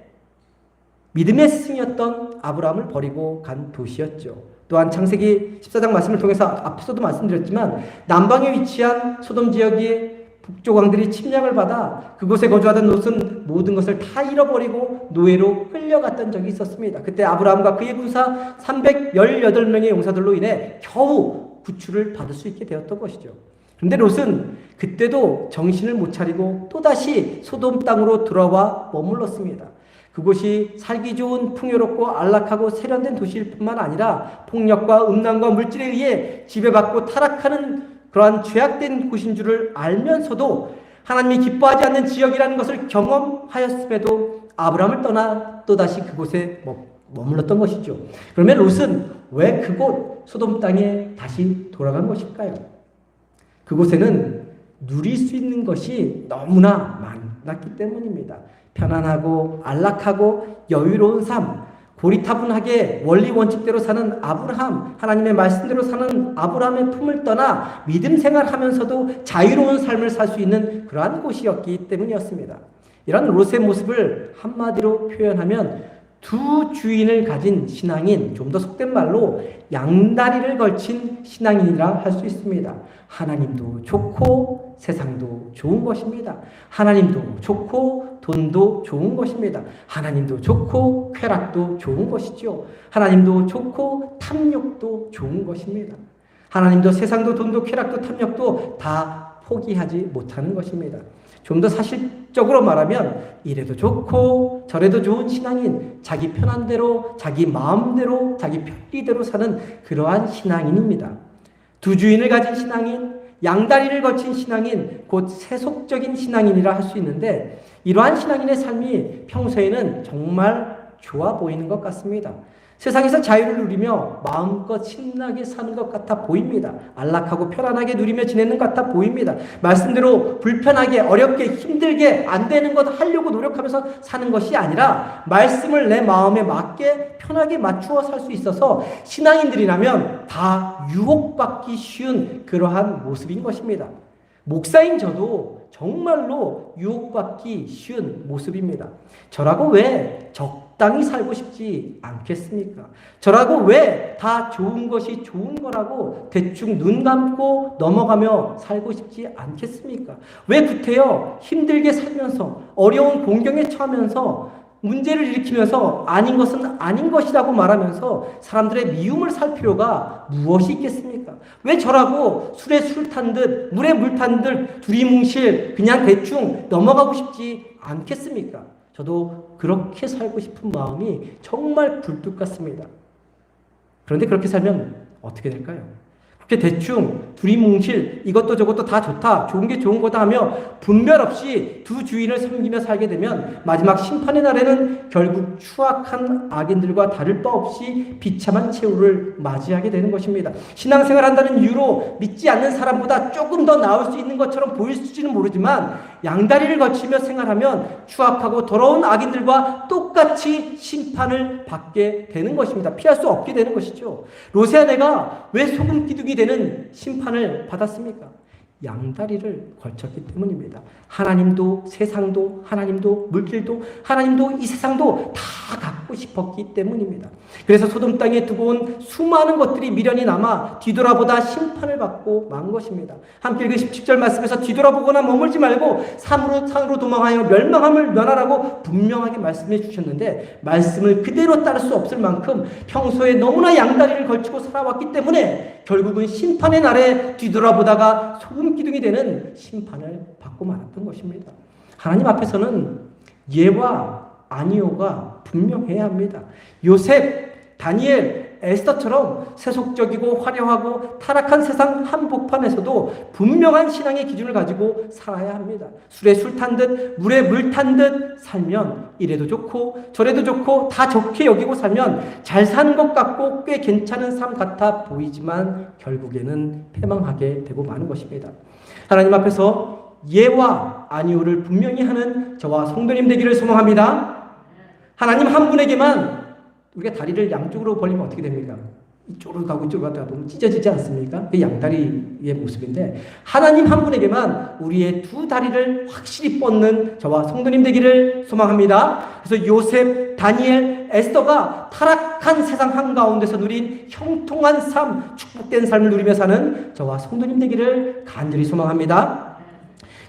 믿음의 스승이었던 아브라함을 버리고 간 도시였죠. 또한 창세기 14장 말씀을 통해서 앞서도 말씀드렸지만 남방에 위치한 소돔 지역이 북쪽 왕들이 침략을 받아 그곳에 거주하던 롯은 모든 것을 다 잃어버리고 노예로 끌려갔던 적이 있었습니다. 그때 아브라함과 그의 군사 318명의 용사들로 인해 겨우 구출을 받을 수 있게 되었던 것이죠. 그런데 롯은 그때도 정신을 못 차리고 또다시 소돔 땅으로 돌아와 머물렀습니다. 그곳이 살기 좋은 풍요롭고 안락하고 세련된 도시일 뿐만 아니라 폭력과 음란과 물질에 의해 지배받고 타락하는 그러한 죄악된 곳인 줄을 알면서도 하나님이 기뻐하지 않는 지역이라는 것을 경험하였음에도 아브라함을 떠나 또다시 그곳에 머물렀던 것이죠. 그러면 롯은 왜 그곳 소돔 땅에 다시 돌아간 것일까요? 그곳에는 누릴 수 있는 것이 너무나 많았기 때문입니다. 편안하고 안락하고 여유로운 삶, 고리타분하게 원리 원칙대로 사는 아브라함, 하나님의 말씀대로 사는 아브라함의 품을 떠나 믿음 생활하면서도 자유로운 삶을 살 수 있는 그러한 곳이었기 때문이었습니다. 이런 롯의 모습을 한마디로 표현하면 두 주인을 가진 신앙인, 좀 더 속된 말로 양다리를 걸친 신앙인이라 할 수 있습니다. 하나님도 좋고 세상도 좋은 것입니다. 하나님도 좋고 돈도 좋은 것입니다. 하나님도 좋고 쾌락도 좋은 것이죠. 하나님도 좋고 탐욕도 좋은 것입니다. 하나님도 세상도 돈도 쾌락도 탐욕도 다 포기하지 못하는 것입니다. 좀 더 사실적으로 말하면 이래도 좋고 저래도 좋은 신앙인, 자기 편한 대로, 자기 마음대로, 자기 편리대로 사는 그러한 신앙인입니다. 두 주인을 가진 신앙인, 양다리를 거친 신앙인, 곧 세속적인 신앙인이라 할 수 있는데 이러한 신앙인의 삶이 평소에는 정말 좋아 보이는 것 같습니다. 세상에서 자유를 누리며 마음껏 신나게 사는 것 같아 보입니다. 안락하고 편안하게 누리며 지내는 것 같아 보입니다. 말씀대로 불편하게 어렵게 힘들게 안 되는 것 하려고 노력하면서 사는 것이 아니라 말씀을 내 마음에 맞게 편하게 맞추어 살 수 있어서 신앙인들이라면 다 유혹받기 쉬운 그러한 모습인 것입니다. 목사인 저도 정말로 유혹받기 쉬운 모습입니다. 저라고 왜 적당히 살고 싶지 않겠습니까? 저라고 왜 다 좋은 것이 좋은 거라고 대충 눈 감고 넘어가며 살고 싶지 않겠습니까? 왜 구태여 힘들게 살면서 어려운 공경에 처하면서 문제를 일으키면서 아닌 것은 아닌 것이라고 말하면서 사람들의 미움을 살 필요가 무엇이 있겠습니까? 왜 저라고 술에 술 탄 듯 물에 물 탄 듯 두리뭉실 그냥 대충 넘어가고 싶지 않겠습니까? 저도 그렇게 살고 싶은 마음이 정말 굴뚝 같습니다. 그런데 그렇게 살면 어떻게 될까요? 그렇게 대충 두리뭉실 이것도 저것도 다 좋다 좋은 게 좋은 거다 하며 분별 없이 두 주인을 섬기며 살게 되면 마지막 심판의 날에는 결국 추악한 악인들과 다를 바 없이 비참한 최후를 맞이하게 되는 것입니다. 신앙생활 한다는 이유로 믿지 않는 사람보다 조금 더 나을 수 있는 것처럼 보일지는 모르지만 양다리를 거치며 생활하면 추악하고 더러운 악인들과 똑같이 심판을 받게 되는 것입니다. 피할 수 없게 되는 것이죠. 롯의 아내가 왜 소금 기둥이 되는 심판을 받았습니까? 양다리를 걸쳤기 때문입니다. 하나님도 세상도 하나님도 물질도 하나님도 이 세상도 다 갖고 싶었기 때문입니다. 그래서 소돔 땅에 두고 온 수많은 것들이 미련이 남아 뒤돌아보다 심판을 받고 만 것입니다. 함께 읽은 17절 말씀에서 뒤돌아보거나 머물지 말고 산으로 도망하여 멸망함을 면하라고 분명하게 말씀해 주셨는데 말씀을 그대로 따를 수 없을 만큼 평소에 너무나 양다리를 걸치고 살아왔기 때문에 결국은 심판의 날에 뒤돌아보다가 소금 기둥이 되는 심판을 받고 말았던 것입니다. 하나님 앞에서는 예와 아니오가 분명해야 합니다. 요셉, 다니엘, 에스더처럼 세속적이고 화려하고 타락한 세상 한복판에서도 분명한 신앙의 기준을 가지고 살아야 합니다. 술에 술 탄 듯 물에 물 탄 듯 살면 이래도 좋고 저래도 좋고 다 좋게 여기고 살면 잘 사는 것 같고 꽤 괜찮은 삶 같아 보이지만 결국에는 패망하게 되고 마는 것입니다. 하나님 앞에서 예와 아니오를 분명히 하는 저와 성도님 되기를 소망합니다. 하나님 한 분에게만 우리가 다리를 양쪽으로 벌리면 어떻게 됩니까? 이쪽으로 가고 이쪽으로 가다 보면 찢어지지 않습니까? 그게 양다리의 모습인데 하나님 한 분에게만 우리의 두 다리를 확실히 뻗는 저와 성도님 되기를 소망합니다. 그래서 요셉, 다니엘, 에스더가 타락한 세상 한가운데서 누린 형통한 삶, 축복된 삶을 누리며 사는 저와 성도님 되기를 간절히 소망합니다.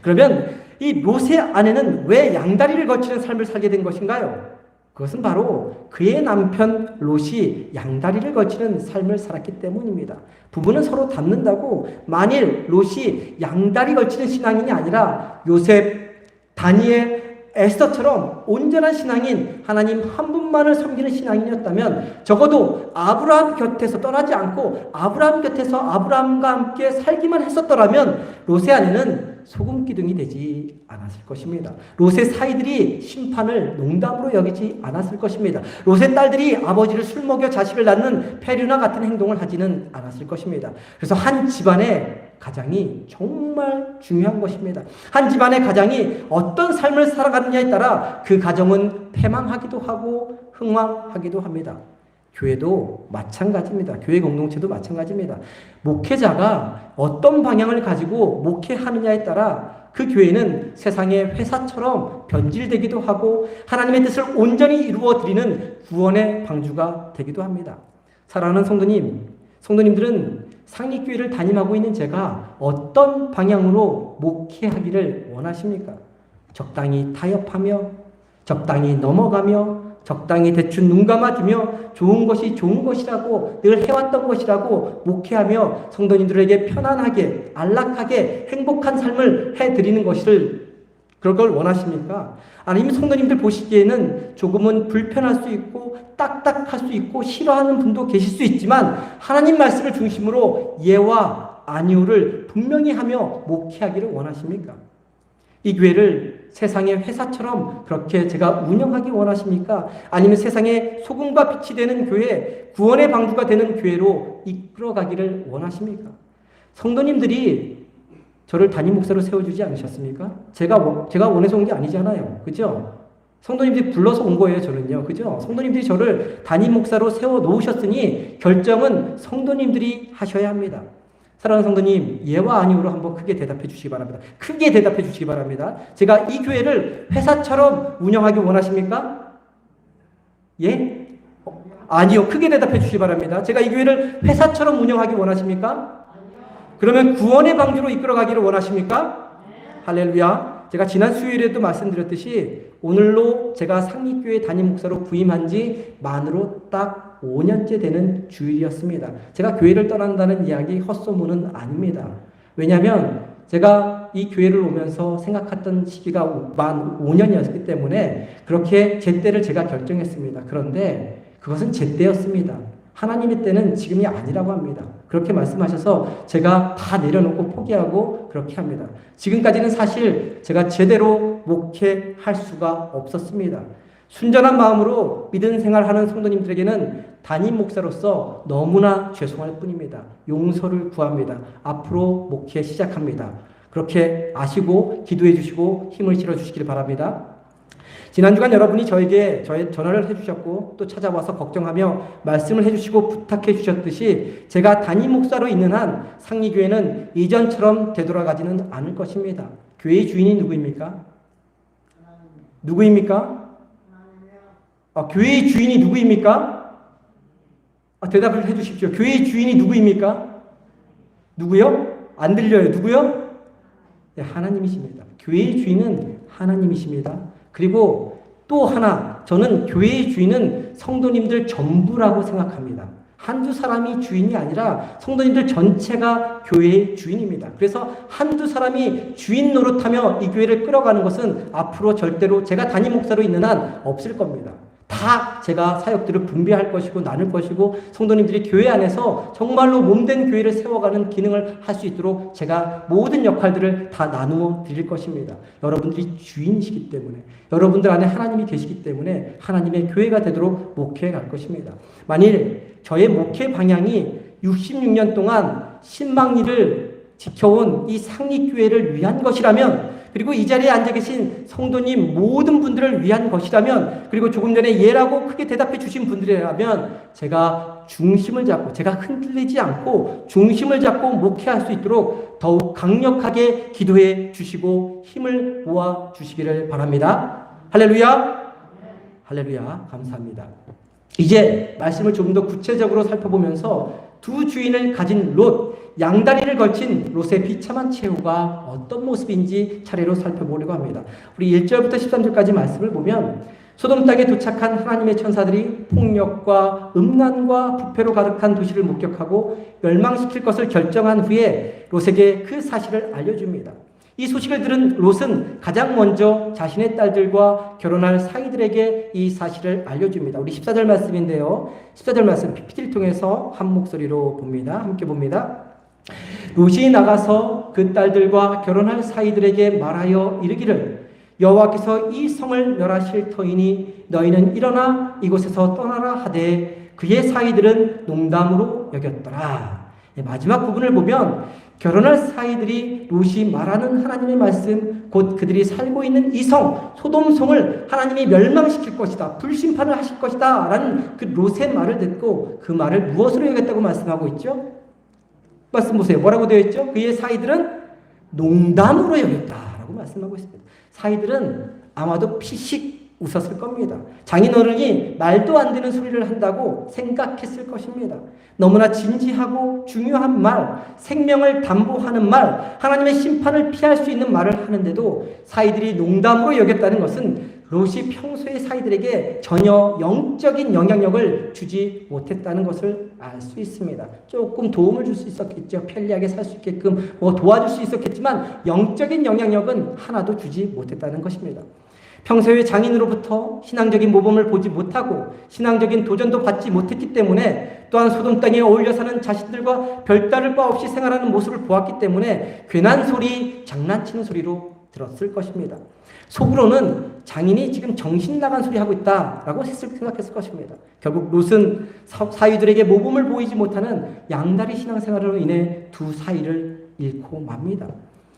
그러면 이 롯의 아내는 왜 양다리를 거치는 삶을 살게 된 것인가요? 그것은 바로 그의 남편 롯이 양다리를 거치는 삶을 살았기 때문입니다. 부부는 서로 닮는다고 만일 롯이 양다리 걸치는 신앙인이 아니라 요셉, 다니엘, 에스더처럼 온전한 신앙인 하나님 한 분만을 섬기는 신앙인이었다면 적어도 아브라함 곁에서 떠나지 않고 아브라함 곁에서 아브라함과 함께 살기만 했었더라면 롯의 아내는 소금 기둥이 되지 않았을 것입니다. 롯의 사이들이 심판을 농담으로 여기지 않았을 것입니다. 롯의 딸들이 아버지를 술 먹여 자식을 낳는 페류나 같은 행동을 하지는 않았을 것입니다. 그래서 한 집안의 가장이 정말 중요한 것입니다. 한 집안의 가장이 어떤 삶을 살아가느냐에 따라 그 가정은 패망하기도 하고 흥왕하기도 합니다. 교회도 마찬가지입니다. 교회 공동체도 마찬가지입니다. 목회자가 어떤 방향을 가지고 목회하느냐에 따라 그 교회는 세상의 회사처럼 변질되기도 하고 하나님의 뜻을 온전히 이루어드리는 구원의 방주가 되기도 합니다. 사랑하는 성도님들은 상립교회를 담임하고 있는 제가 어떤 방향으로 목회하기를 원하십니까? 적당히 타협하며 적당히 넘어가며 적당히 대충 눈 감아주며 좋은 것이 좋은 것이라고 늘 해왔던 것이라고 목회하며 성도님들에게 편안하게 안락하게 행복한 삶을 해드리는 것을 그런 걸 원하십니까? 아니면 성도님들 보시기에는 조금은 불편할 수 있고 딱딱할 수 있고 싫어하는 분도 계실 수 있지만 하나님 말씀을 중심으로 예와 아니오를 분명히 하며 목회하기를 원하십니까? 이 교회를 세상의 회사처럼 그렇게 제가 운영하기 원하십니까? 아니면 세상의 소금과 빛이 되는 교회, 구원의 방주가 되는 교회로 이끌어가기를 원하십니까? 성도님들이 저를 담임 목사로 세워주지 않으셨습니까? 제가 원해서 온 게 아니잖아요. 그죠? 성도님들이 불러서 온 거예요, 저는요. 그죠? 성도님들이 저를 담임 목사로 세워 놓으셨으니 결정은 성도님들이 하셔야 합니다. 사랑하는 성도님, 예와 아니오로 한번 크게 대답해 주시기 바랍니다. 크게 대답해 주시기 바랍니다. 제가 이 교회를 회사처럼 운영하기 원하십니까? 예? 아니요. 크게 대답해 주시기 바랍니다. 제가 이 교회를 회사처럼 운영하기 원하십니까? 그러면 구원의 방주로 이끌어가기를 원하십니까? 할렐루야. 제가 지난 수요일에도 말씀드렸듯이 오늘로 제가 상립교회 담임 목사로 부임한 지 만으로 딱 5년째 되는 주일이었습니다. 제가 교회를 떠난다는 이야기 헛소문은 아닙니다. 왜냐하면 제가 이 교회를 오면서 생각했던 시기가 만 5년이었기 때문에 그렇게 제 때를 제가 결정했습니다. 그런데 그것은 제 때였습니다. 하나님의 때는 지금이 아니라고 합니다. 그렇게 말씀하셔서 제가 다 내려놓고 포기하고 그렇게 합니다. 지금까지는 사실 제가 제대로 목회할 수가 없었습니다. 순전한 마음으로 믿음 생활하는 성도님들에게는 담임 목사로서 너무나 죄송할 뿐입니다. 용서를 구합니다. 앞으로 목회 시작합니다. 그렇게 아시고 기도해 주시고 힘을 실어 주시길 바랍니다. 지난 주간 여러분이 저에게 전화를 해주셨고 또 찾아와서 걱정하며 말씀을 해주시고 부탁해 주셨듯이 제가 담임 목사로 있는 한 상리교회는 이전처럼 되돌아가지는 않을 것입니다. 교회의 주인이 누구입니까? 누구입니까? 교회의 주인이 누구입니까? 대답을 해주십시오. 교회의 주인이 누구입니까? 누구요? 안 들려요. 누구요? 네, 하나님이십니다. 교회의 주인은 하나님이십니다. 그리고 또 하나, 저는 교회의 주인은 성도님들 전부라고 생각합니다. 한두 사람이 주인이 아니라 성도님들 전체가 교회의 주인입니다. 그래서 한두 사람이 주인 노릇하며 이 교회를 끌어가는 것은 앞으로 절대로 제가 담임 목사로 있는 한 없을 겁니다. 다 제가 사역들을 분배할 것이고 나눌 것이고 성도님들이 교회 안에서 정말로 몸된 교회를 세워가는 기능을 할 수 있도록 제가 모든 역할들을 다 나누어 드릴 것입니다. 여러분들이 주인이시기 때문에 여러분들 안에 하나님이 계시기 때문에 하나님의 교회가 되도록 목회해 갈 것입니다. 만일 저의 목회 방향이 66년 동안 신방리를 지켜온 이 상립교회를 위한 것이라면 그리고 이 자리에 앉아 계신 성도님 모든 분들을 위한 것이라면 그리고 조금 전에 예라고 크게 대답해 주신 분들이라면 제가 중심을 잡고 제가 흔들리지 않고 중심을 잡고 목회할 수 있도록 더욱 강력하게 기도해 주시고 힘을 모아 주시기를 바랍니다. 할렐루야. 할렐루야. 감사합니다. 이제 말씀을 조금 더 구체적으로 살펴보면서 두 주인을 가진 롯, 양다리를 걸친 롯의 비참한 최후가 어떤 모습인지 차례로 살펴보려고 합니다. 우리 1절부터 13절까지 말씀을 보면 소돔 땅에 도착한 하나님의 천사들이 폭력과 음란과 부패로 가득한 도시를 목격하고 멸망시킬 것을 결정한 후에 롯에게 그 사실을 알려줍니다. 이 소식을 들은 롯은 가장 먼저 자신의 딸들과 결혼할 사이들에게 이 사실을 알려줍니다. 우리 14절 말씀인데요. 14절 말씀 PPT를 통해서 한 목소리로 봅니다. 함께 봅니다. 롯이 나가서 그 딸들과 결혼할 사이들에게 말하여 이르기를 여호와께서 이 성을 멸하실 터이니 너희는 일어나 이곳에서 떠나라 하되 그의 사이들은 농담으로 여겼더라. 마지막 부분을 보면 결혼할 사이들이 롯이 말하는 하나님의 말씀 곧 그들이 살고 있는 이 성 소돔성을 하나님이 멸망시킬 것이다. 불심판을 하실 것이다 라는 그 롯의 말을 듣고 그 말을 무엇으로 여겼다고 말씀하고 있죠? 말씀 보세요. 뭐라고 되어 있죠? 그의 사이들은 농담으로 여겼다라고 말씀하고 있습니다. 사이들은 아마도 피식 웃었을 겁니다. 장인어른이 말도 안 되는 소리를 한다고 생각했을 것입니다. 너무나 진지하고 중요한 말, 생명을 담보하는 말, 하나님의 심판을 피할 수 있는 말을 하는데도 사이들이 농담으로 여겼다는 것은 롯이 평소에 사이들에게 전혀 영적인 영향력을 주지 못했다는 것을 알 수 있습니다. 조금 도움을 줄 수 있었겠죠. 편리하게 살 수 있게끔 도와줄 수 있었겠지만 영적인 영향력은 하나도 주지 못했다는 것입니다. 평소에 장인으로부터 신앙적인 모범을 보지 못하고 신앙적인 도전도 받지 못했기 때문에 또한 소돔 땅에 어울려 사는 자신들과 별다를 바 없이 생활하는 모습을 보았기 때문에 괜한 소리, 장난치는 소리로 들었을 것입니다. 속으로는 장인이 지금 정신 나간 소리 하고 있다라고 생각했을 것입니다. 결국 롯은 사위들에게 모범을 보이지 못하는 양다리 신앙생활로 인해 두 사위를 잃고 맙니다.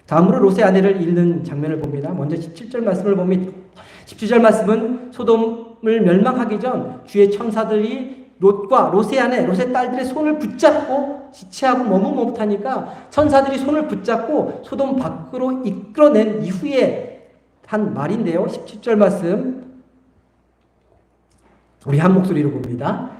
다음으로 롯의 아내를 잃는 장면을 봅니다. 먼저 17절 말씀을 봅니다. 17절 말씀은 소돔을 멸망하기 전 주의 천사들이 롯과 롯의 아내, 롯의 딸들의 손을 붙잡고 지체하고 머뭇머뭇하니까 천사들이 손을 붙잡고 소돔 밖으로 이끌어낸 이후에 한 말인데요. 17절 말씀 우리 한 목소리로 봅니다.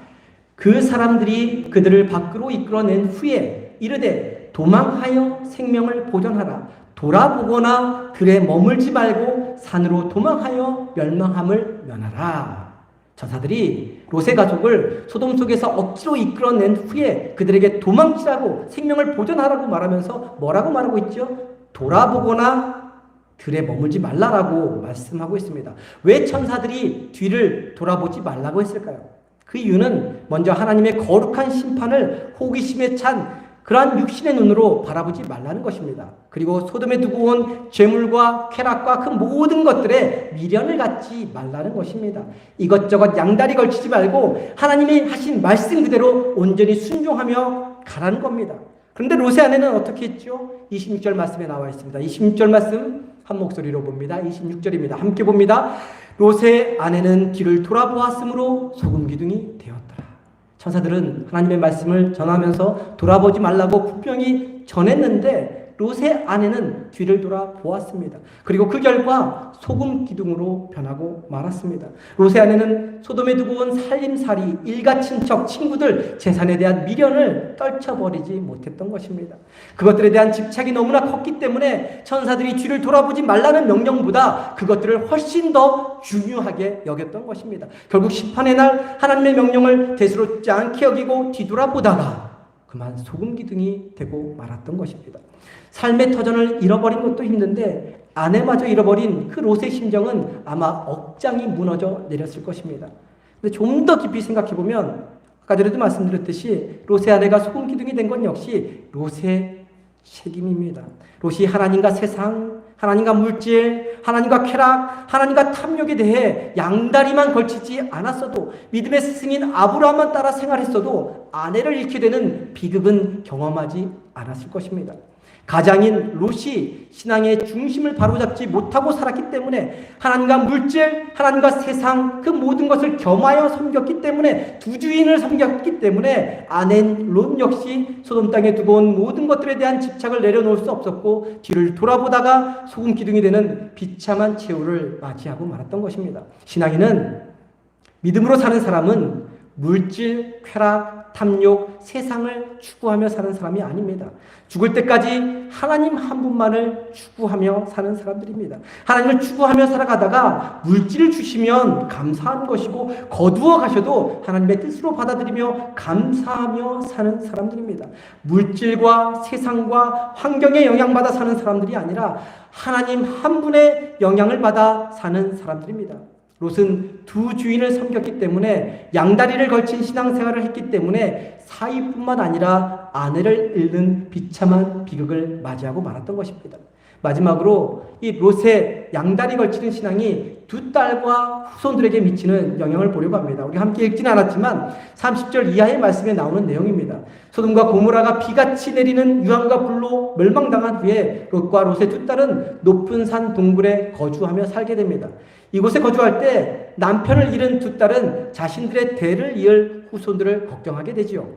그 사람들이 그들을 밖으로 이끌어낸 후에 이르되 도망하여 생명을 보존하라. 돌아보거나 들에 머물지 말고 산으로 도망하여 멸망함을 면하라. 천사들이 롯의 가족을 소돔 속에서 억지로 이끌어낸 후에 그들에게 도망치라고 생명을 보존하라고 말하면서 뭐라고 말하고 있죠? 돌아보거나 들에 머물지 말라라고 말씀하고 있습니다. 왜 천사들이 뒤를 돌아보지 말라고 했을까요? 그 이유는 먼저 하나님의 거룩한 심판을 호기심에 찬 그러한 육신의 눈으로 바라보지 말라는 것입니다. 그리고 소돔에 두고 온 죄물과 쾌락과 그 모든 것들에 미련을 갖지 말라는 것입니다. 이것저것 양다리 걸치지 말고 하나님이 하신 말씀 그대로 온전히 순종하며 가라는 겁니다. 그런데 롯의 아내는 어떻게 했죠? 26절 말씀에 나와 있습니다. 26절 말씀 한 목소리로 봅니다. 26절입니다. 함께 봅니다. 롯의 아내는 뒤를 돌아보았으므로 소금 기둥이 되었더라. 천사들은 하나님의 말씀을 전하면서 돌아보지 말라고 분명히 전했는데 롯의 아내는 뒤를 돌아보았습니다. 그리고 그 결과 소금 기둥으로 변하고 말았습니다. 롯의 아내는 소돔에 두고 온 살림살이, 일가 친척, 친구들, 재산에 대한 미련을 떨쳐버리지 못했던 것입니다. 그것들에 대한 집착이 너무나 컸기 때문에 천사들이 뒤를 돌아보지 말라는 명령보다 그것들을 훨씬 더 중요하게 여겼던 것입니다. 결국 심판의 날 하나님의 명령을 대수롭지 않게 여기고 뒤돌아보다가 그만 소금 기둥이 되고 말았던 것입니다. 삶의 터전을 잃어버린 것도 힘든데 아내마저 잃어버린 그 롯의 심정은 아마 억장이 무너져 내렸을 것입니다. 근데 좀 더 깊이 생각해보면 아까 전에도 말씀드렸듯이 롯의 아내가 소금 기둥이 된 건 역시 롯의 책임입니다. 롯이 하나님과 세상, 하나님과 물질, 하나님과 쾌락, 하나님과 탐욕에 대해 양다리만 걸치지 않았어도 믿음의 스승인 아브라함만 따라 생활했어도 아내를 잃게 되는 비극은 경험하지 않았을 것입니다. 가장인 롯이 신앙의 중심을 바로잡지 못하고 살았기 때문에 하나님과 물질, 하나님과 세상 그 모든 것을 겸하여 섬겼기 때문에 두 주인을 섬겼기 때문에 아내인 롯 역시 소돔 땅에 두고 온 모든 것들에 대한 집착을 내려놓을 수 없었고 뒤를 돌아보다가 소금 기둥이 되는 비참한 최후를 맞이하고 말았던 것입니다. 신앙인은 믿음으로 사는 사람은 물질, 쾌락, 탐욕, 세상을 추구하며 사는 사람이 아닙니다. 죽을 때까지 하나님 한 분만을 추구하며 사는 사람들입니다. 하나님을 추구하며 살아가다가 물질을 주시면 감사한 것이고 거두어 가셔도 하나님의 뜻으로 받아들이며 감사하며 사는 사람들입니다. 물질과 세상과 환경에 영향받아 사는 사람들이 아니라 하나님 한 분의 영향을 받아 사는 사람들입니다. 롯은 두 주인을 섬겼기 때문에 양다리를 걸친 신앙생활을 했기 때문에 사위뿐만 아니라 아내를 잃는 비참한 비극을 맞이하고 말았던 것입니다. 마지막으로 이 롯의 양다리 걸치는 신앙이 두 딸과 후손들에게 미치는 영향을 보려고 합니다. 우리 함께 읽지는 않았지만 30절 이하의 말씀에 나오는 내용입니다. 소돔과 고모라가 비같이 내리는 유황과 불로 멸망당한 후에 롯과 롯의 두 딸은 높은 산 동굴에 거주하며 살게 됩니다. 이곳에 거주할 때 남편을 잃은 두 딸은 자신들의 대를 이을 후손들을 걱정하게 되지요.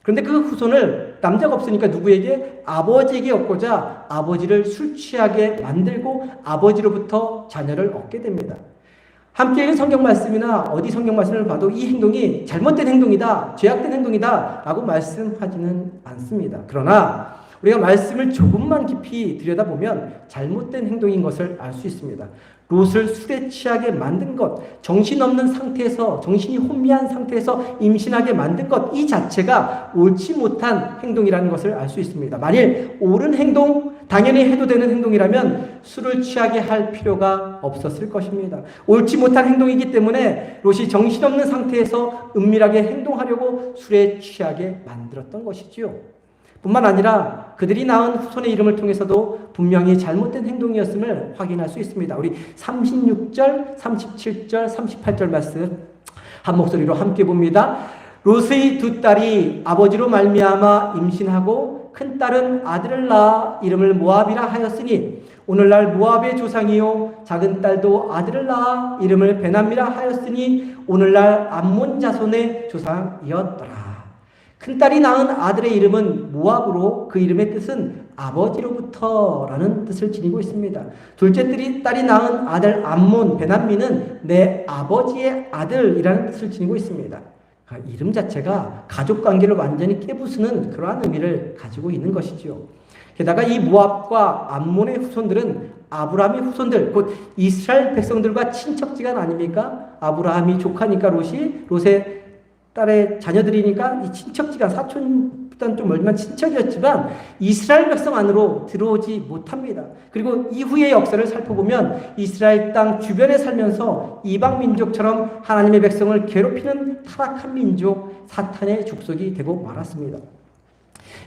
그런데 그 후손을 남자가 없으니까 누구에게? 아버지에게 얻고자 아버지를 술 취하게 만들고 아버지로부터 자녀를 얻게 됩니다. 함께 읽은 성경 말씀이나 어디 성경 말씀을 봐도 이 행동이 잘못된 행동이다, 죄악된 행동이다 라고 말씀하지는 않습니다. 그러나 우리가 말씀을 조금만 깊이 들여다보면 잘못된 행동인 것을 알 수 있습니다. 롯을 술에 취하게 만든 것, 정신없는 상태에서, 정신이 혼미한 상태에서 임신하게 만든 것, 이 자체가 옳지 못한 행동이라는 것을 알 수 있습니다. 만일 옳은 행동, 당연히 해도 되는 행동이라면 술을 취하게 할 필요가 없었을 것입니다. 옳지 못한 행동이기 때문에 롯이 정신없는 상태에서 은밀하게 행동하려고 술에 취하게 만들었던 것이지요. 뿐만 아니라 그들이 낳은 후손의 이름을 통해서도 분명히 잘못된 행동이었음을 확인할 수 있습니다. 우리 36절, 37절, 38절 말씀 한 목소리로 함께 봅니다. 롯의 두 딸이 아버지로 말미암아 임신하고 큰 딸은 아들을 낳아 이름을 모압이라 하였으니 오늘날 모압의 조상이요 작은 딸도 아들을 낳아 이름을 베남이라 하였으니 오늘날 암몬 자손의 조상이었더라. 큰 딸이 낳은 아들의 이름은 모압으로 그 이름의 뜻은 아버지로부터라는 뜻을 지니고 있습니다. 둘째 딸이 낳은 아들 암몬 베남미는 내 아버지의 아들이라는 뜻을 지니고 있습니다. 이름 자체가 가족관계를 완전히 깨부수는 그러한 의미를 가지고 있는 것이지요. 게다가 이 모압과 암몬의 후손들은 아브라함의 후손들, 곧 이스라엘 백성들과 친척지간 아닙니까? 아브라함이 조카니까 롯의 딸의 자녀들이니까 이 친척지간, 사촌보다는 좀 멀지만 친척이었지만 이스라엘 백성 안으로 들어오지 못합니다. 그리고 이후의 역사를 살펴보면 이스라엘 땅 주변에 살면서 이방 민족처럼 하나님의 백성을 괴롭히는 타락한 민족, 사탄의 족속이 되고 말았습니다.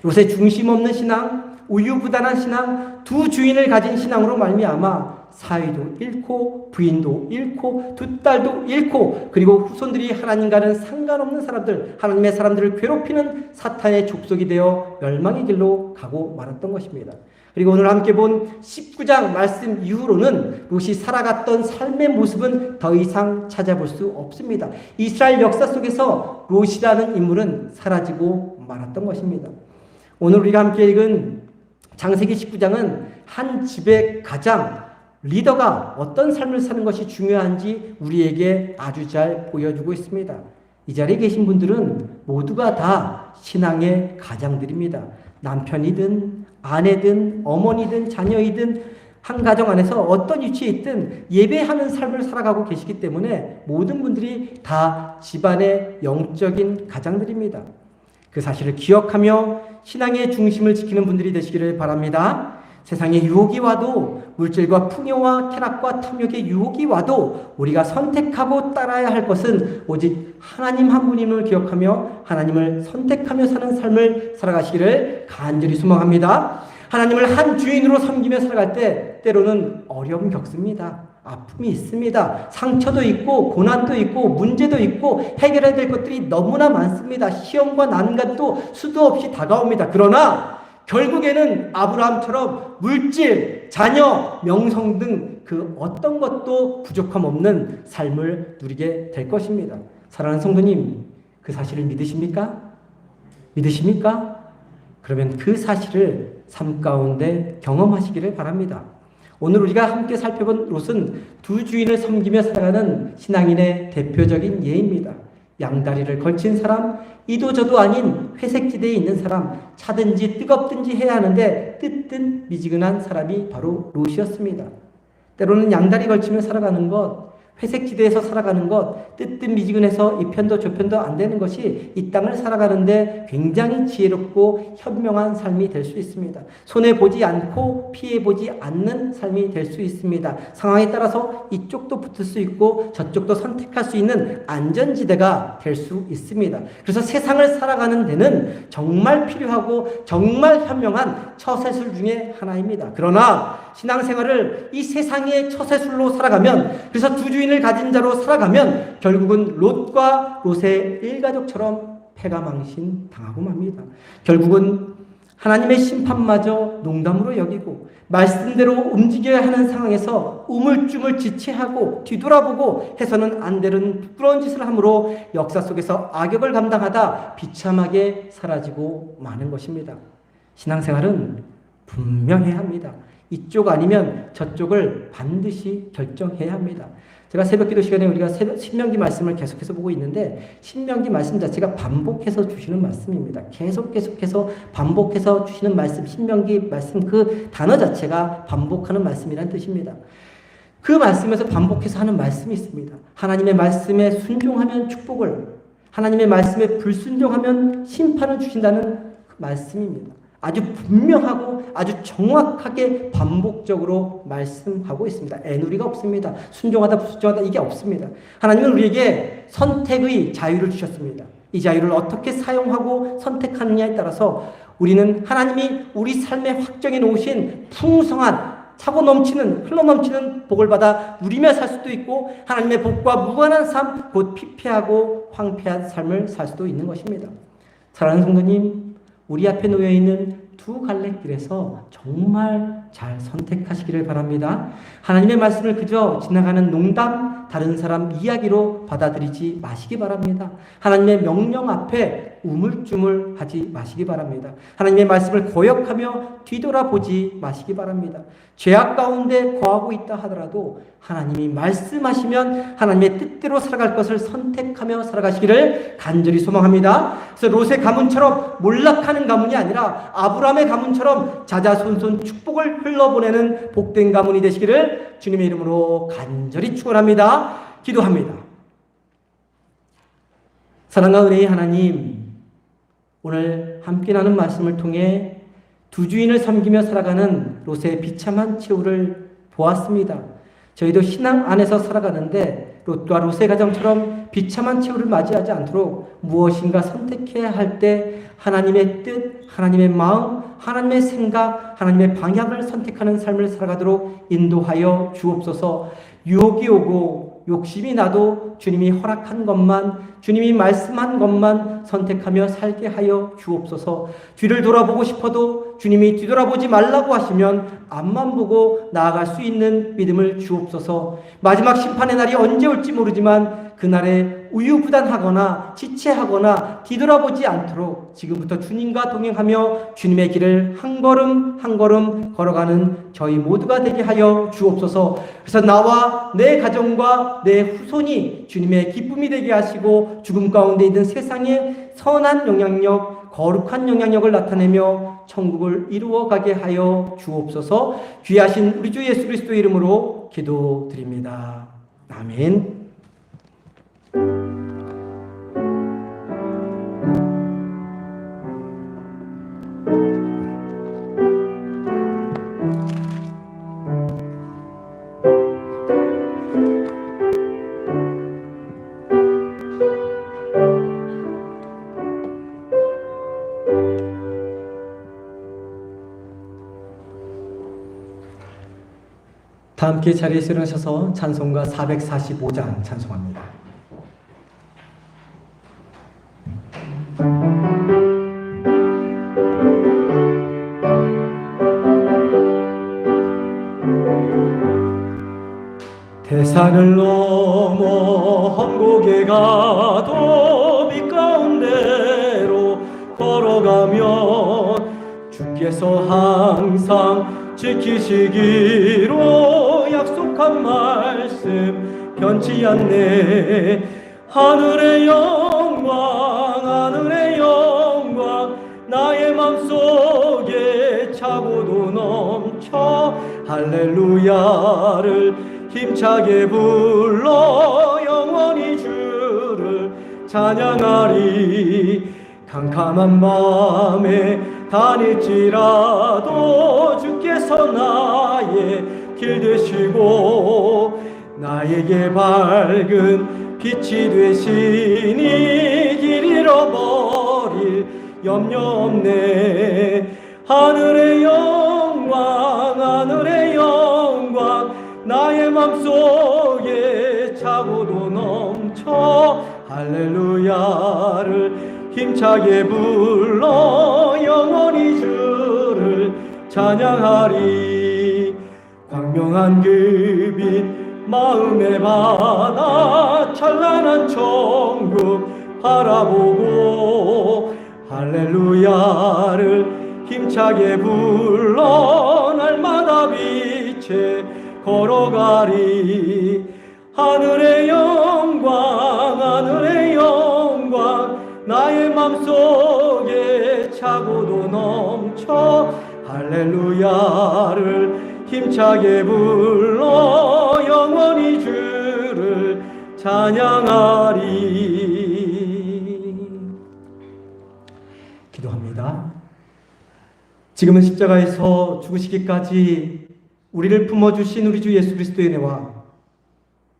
롯의 중심 없는 신앙, 우유부단한 신앙, 두 주인을 가진 신앙으로 말미암아 사위도 잃고 부인도 잃고 두 딸도 잃고 그리고 후손들이 하나님과는 상관없는 사람들, 하나님의 사람들을 괴롭히는 사탄의 족속이 되어 멸망의 길로 가고 말았던 것입니다. 그리고 오늘 함께 본 19장 말씀 이후로는 롯이 살아갔던 삶의 모습은 더 이상 찾아볼 수 없습니다. 이스라엘 역사 속에서 롯이라는 인물은 사라지고 말았던 것입니다. 오늘 우리가 함께 읽은 창세기 19장은 한 집의 가장 리더가 어떤 삶을 사는 것이 중요한지 우리에게 아주 잘 보여주고 있습니다. 이 자리에 계신 분들은 모두가 다 신앙의 가장들입니다. 남편이든 아내든 어머니든 자녀이든 한 가정 안에서 어떤 위치에 있든 예배하는 삶을 살아가고 계시기 때문에 모든 분들이 다 집안의 영적인 가장들입니다. 그 사실을 기억하며 신앙의 중심을 지키는 분들이 되시기를 바랍니다. 세상에 유혹이 와도 물질과 풍요와 쾌락과 탐욕의 유혹이 와도 우리가 선택하고 따라야 할 것은 오직 하나님 한 분임을 기억하며 하나님을 선택하며 사는 삶을 살아가시기를 간절히 소망합니다. 하나님을 한 주인으로 섬기며 살아갈 때 때로는 어려움 겪습니다. 아픔이 있습니다. 상처도 있고 고난도 있고 문제도 있고 해결해야 될 것들이 너무나 많습니다. 시험과 난간도 수도 없이 다가옵니다. 그러나 결국에는 아브라함처럼 물질, 자녀, 명성 등 그 어떤 것도 부족함 없는 삶을 누리게 될 것입니다. 사랑하는 성도님, 그 사실을 믿으십니까? 믿으십니까? 그러면 그 사실을 삶 가운데 경험하시기를 바랍니다. 오늘 우리가 함께 살펴본 롯은 두 주인을 섬기며 살아가는 신앙인의 대표적인 예입니다. 양다리를 걸친 사람, 이도저도 아닌 회색지대에 있는 사람, 차든지 뜨겁든지 해야 하는데 뜨뜻 미지근한 사람이 바로 롯이었습니다. 때로는 양다리 걸치며 살아가는 것, 회색지대에서 살아가는 것, 뜨뜻 미지근해서 이 편도 저 편도 안 되는 것이 이 땅을 살아가는데 굉장히 지혜롭고 현명한 삶이 될 수 있습니다. 손해보지 않고 피해보지 않는 삶이 될 수 있습니다. 상황에 따라서 이쪽도 붙을 수 있고 저쪽도 선택할 수 있는 안전지대가 될 수 있습니다. 그래서 세상을 살아가는 데는 정말 필요하고 정말 현명한 처세술 중에 하나입니다. 그러나 신앙생활을 이 세상의 처세술로 살아가면, 그래서 두 주인을 가진 자로 살아가면 결국은 롯과 롯의 일가족처럼 패가망신 당하고 맙니다. 결국은 하나님의 심판마저 농담으로 여기고 말씀대로 움직여야 하는 상황에서 우물쭈물 지체하고 뒤돌아보고 해서는 안 되는 부끄러운 짓을 함으로 역사 속에서 악역을 감당하다 비참하게 사라지고 마는 것입니다. 신앙생활은 분명해야 합니다. 이쪽 아니면 저쪽을 반드시 결정해야 합니다. 제가 새벽기도 시간에 우리가 신명기 말씀을 계속해서 보고 있는데 신명기 말씀 자체가 반복해서 주시는 말씀입니다. 계속해서 반복해서 주시는 말씀, 신명기 말씀 그 단어 자체가 반복하는 말씀이라는 뜻입니다. 그 말씀에서 반복해서 하는 말씀이 있습니다. 하나님의 말씀에 순종하면 축복을, 하나님의 말씀에 불순종하면 심판을 주신다는 그 말씀입니다. 아주 분명하고 아주 정확하게 반복적으로 말씀하고 있습니다. 애누리가 없습니다. 순종하다 불순종하다 이게 없습니다. 하나님은 우리에게 선택의 자유를 주셨습니다. 이 자유를 어떻게 사용하고 선택하느냐에 따라서 우리는 하나님이 우리 삶에 확정해 놓으신 풍성한 차고 넘치는 흘러 넘치는 복을 받아 누리며 살 수도 있고 하나님의 복과 무관한 삶, 곧 피폐하고 황폐한 삶을 살 수도 있는 것입니다. 사랑하는 성도님, 우리 앞에 놓여 있는 두 갈래 길에서 정말 잘 선택하시기를 바랍니다. 하나님의 말씀을 그저 지나가는 농담, 다른 사람 이야기로 받아들이지 마시기 바랍니다. 하나님의 명령 앞에 우물쭈물하지 마시기 바랍니다. 하나님의 말씀을 거역하며 뒤돌아보지 마시기 바랍니다. 죄악 가운데 거하고 있다 하더라도 하나님이 말씀하시면 하나님의 뜻대로 살아갈 것을 선택하며 살아가시기를 간절히 소망합니다. 그래서 롯의 가문처럼 몰락하는 가문이 아니라 아브라함의 가문처럼 자자손손 축복을 흘러보내는 복된 가문이 되시기를 주님의 이름으로 간절히 축원합니다. 기도합니다. 사랑과 은혜의 하나님, 오늘 함께 나눈 말씀을 통해 두 주인을 섬기며 살아가는 롯의 비참한 최후를 보았습니다. 저희도 신앙 안에서 살아가는데 롯과 롯의 가정처럼 비참한 최후를 맞이하지 않도록 무엇인가 선택해야 할 때 하나님의 뜻, 하나님의 마음, 하나님의 생각, 하나님의 방향을 선택하는 삶을 살아가도록 인도하여 주옵소서. 유혹이 오고 욕심이 나도 주님이 허락한 것만, 주님이 말씀한 것만 선택하며 살게 하여 주옵소서. 뒤를 돌아보고 싶어도 주님이 뒤돌아보지 말라고 하시면 앞만 보고 나아갈 수 있는 믿음을 주옵소서. 마지막 심판의 날이 언제 올지 모르지만 그날에 우유부단하거나 지체하거나 뒤돌아보지 않도록 지금부터 주님과 동행하며 주님의 길을 한 걸음 한 걸음 걸어가는 저희 모두가 되게 하여 주옵소서. 그래서 나와 내 가정과 내 후손이 주님의 기쁨이 되게 하시고 죽음 가운데 있는 세상에 선한 영향력, 거룩한 영향력을 나타내며 천국을 이루어가게 하여 주옵소서. 귀하신 우리 주 예수 그리스도의 이름으로 기도드립니다. 아멘. 다 함께 자리에서 일어나셔서 찬송가 445장 찬송합니다. 대산을 넘어 험곡에 가도 빛 가운데로 걸어가면 주께서 항상 지키시기로 약속한 말씀 변치 않네. 하늘의 영광, 하늘의 영광, 나의 맘속에 차고도 넘쳐 할렐루야를 힘차게 불러 영원히 주를 찬양하리. 캄캄한 밤에 다닐지라도 주께서 나의 길 되시고 나에게 밝은 빛이 되시니 길 잃어버릴 염려 없네. 하늘의 영광, 하늘의 영광, 나의 맘속에 차고도 넘쳐 할렐루야를 힘차게 불러 영원히 주를 찬양하리. 광명한 그 빛 마음에 받아 찬란한 천국 바라보고 할렐루야를 힘차게 불러 날마다 빛에 걸어가리. 하늘의 영광, 하늘의 영광, 나의 맘속에 차고도 넘쳐 할렐루야를 힘차게 불러 영원히 주를 찬양하리. 기도합니다. 지금은 십자가에서 죽으시기까지 우리를 품어주신 우리 주 예수 그리스도의 은혜와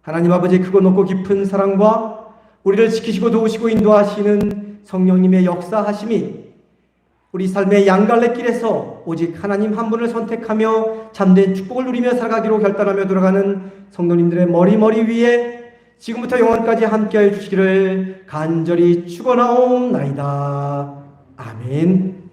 하나님 아버지의 크고 높고 깊은 사랑과 우리를 지키시고 도우시고 인도하시는 성령님의 역사하심이 우리 삶의 양갈래길에서 오직 하나님 한 분을 선택하며 참된 축복을 누리며 살아가기로 결단하며 돌아가는 성도님들의 머리 위에 지금부터 영원까지 함께하여 주시기를 간절히 축원하옵나이다. 아멘.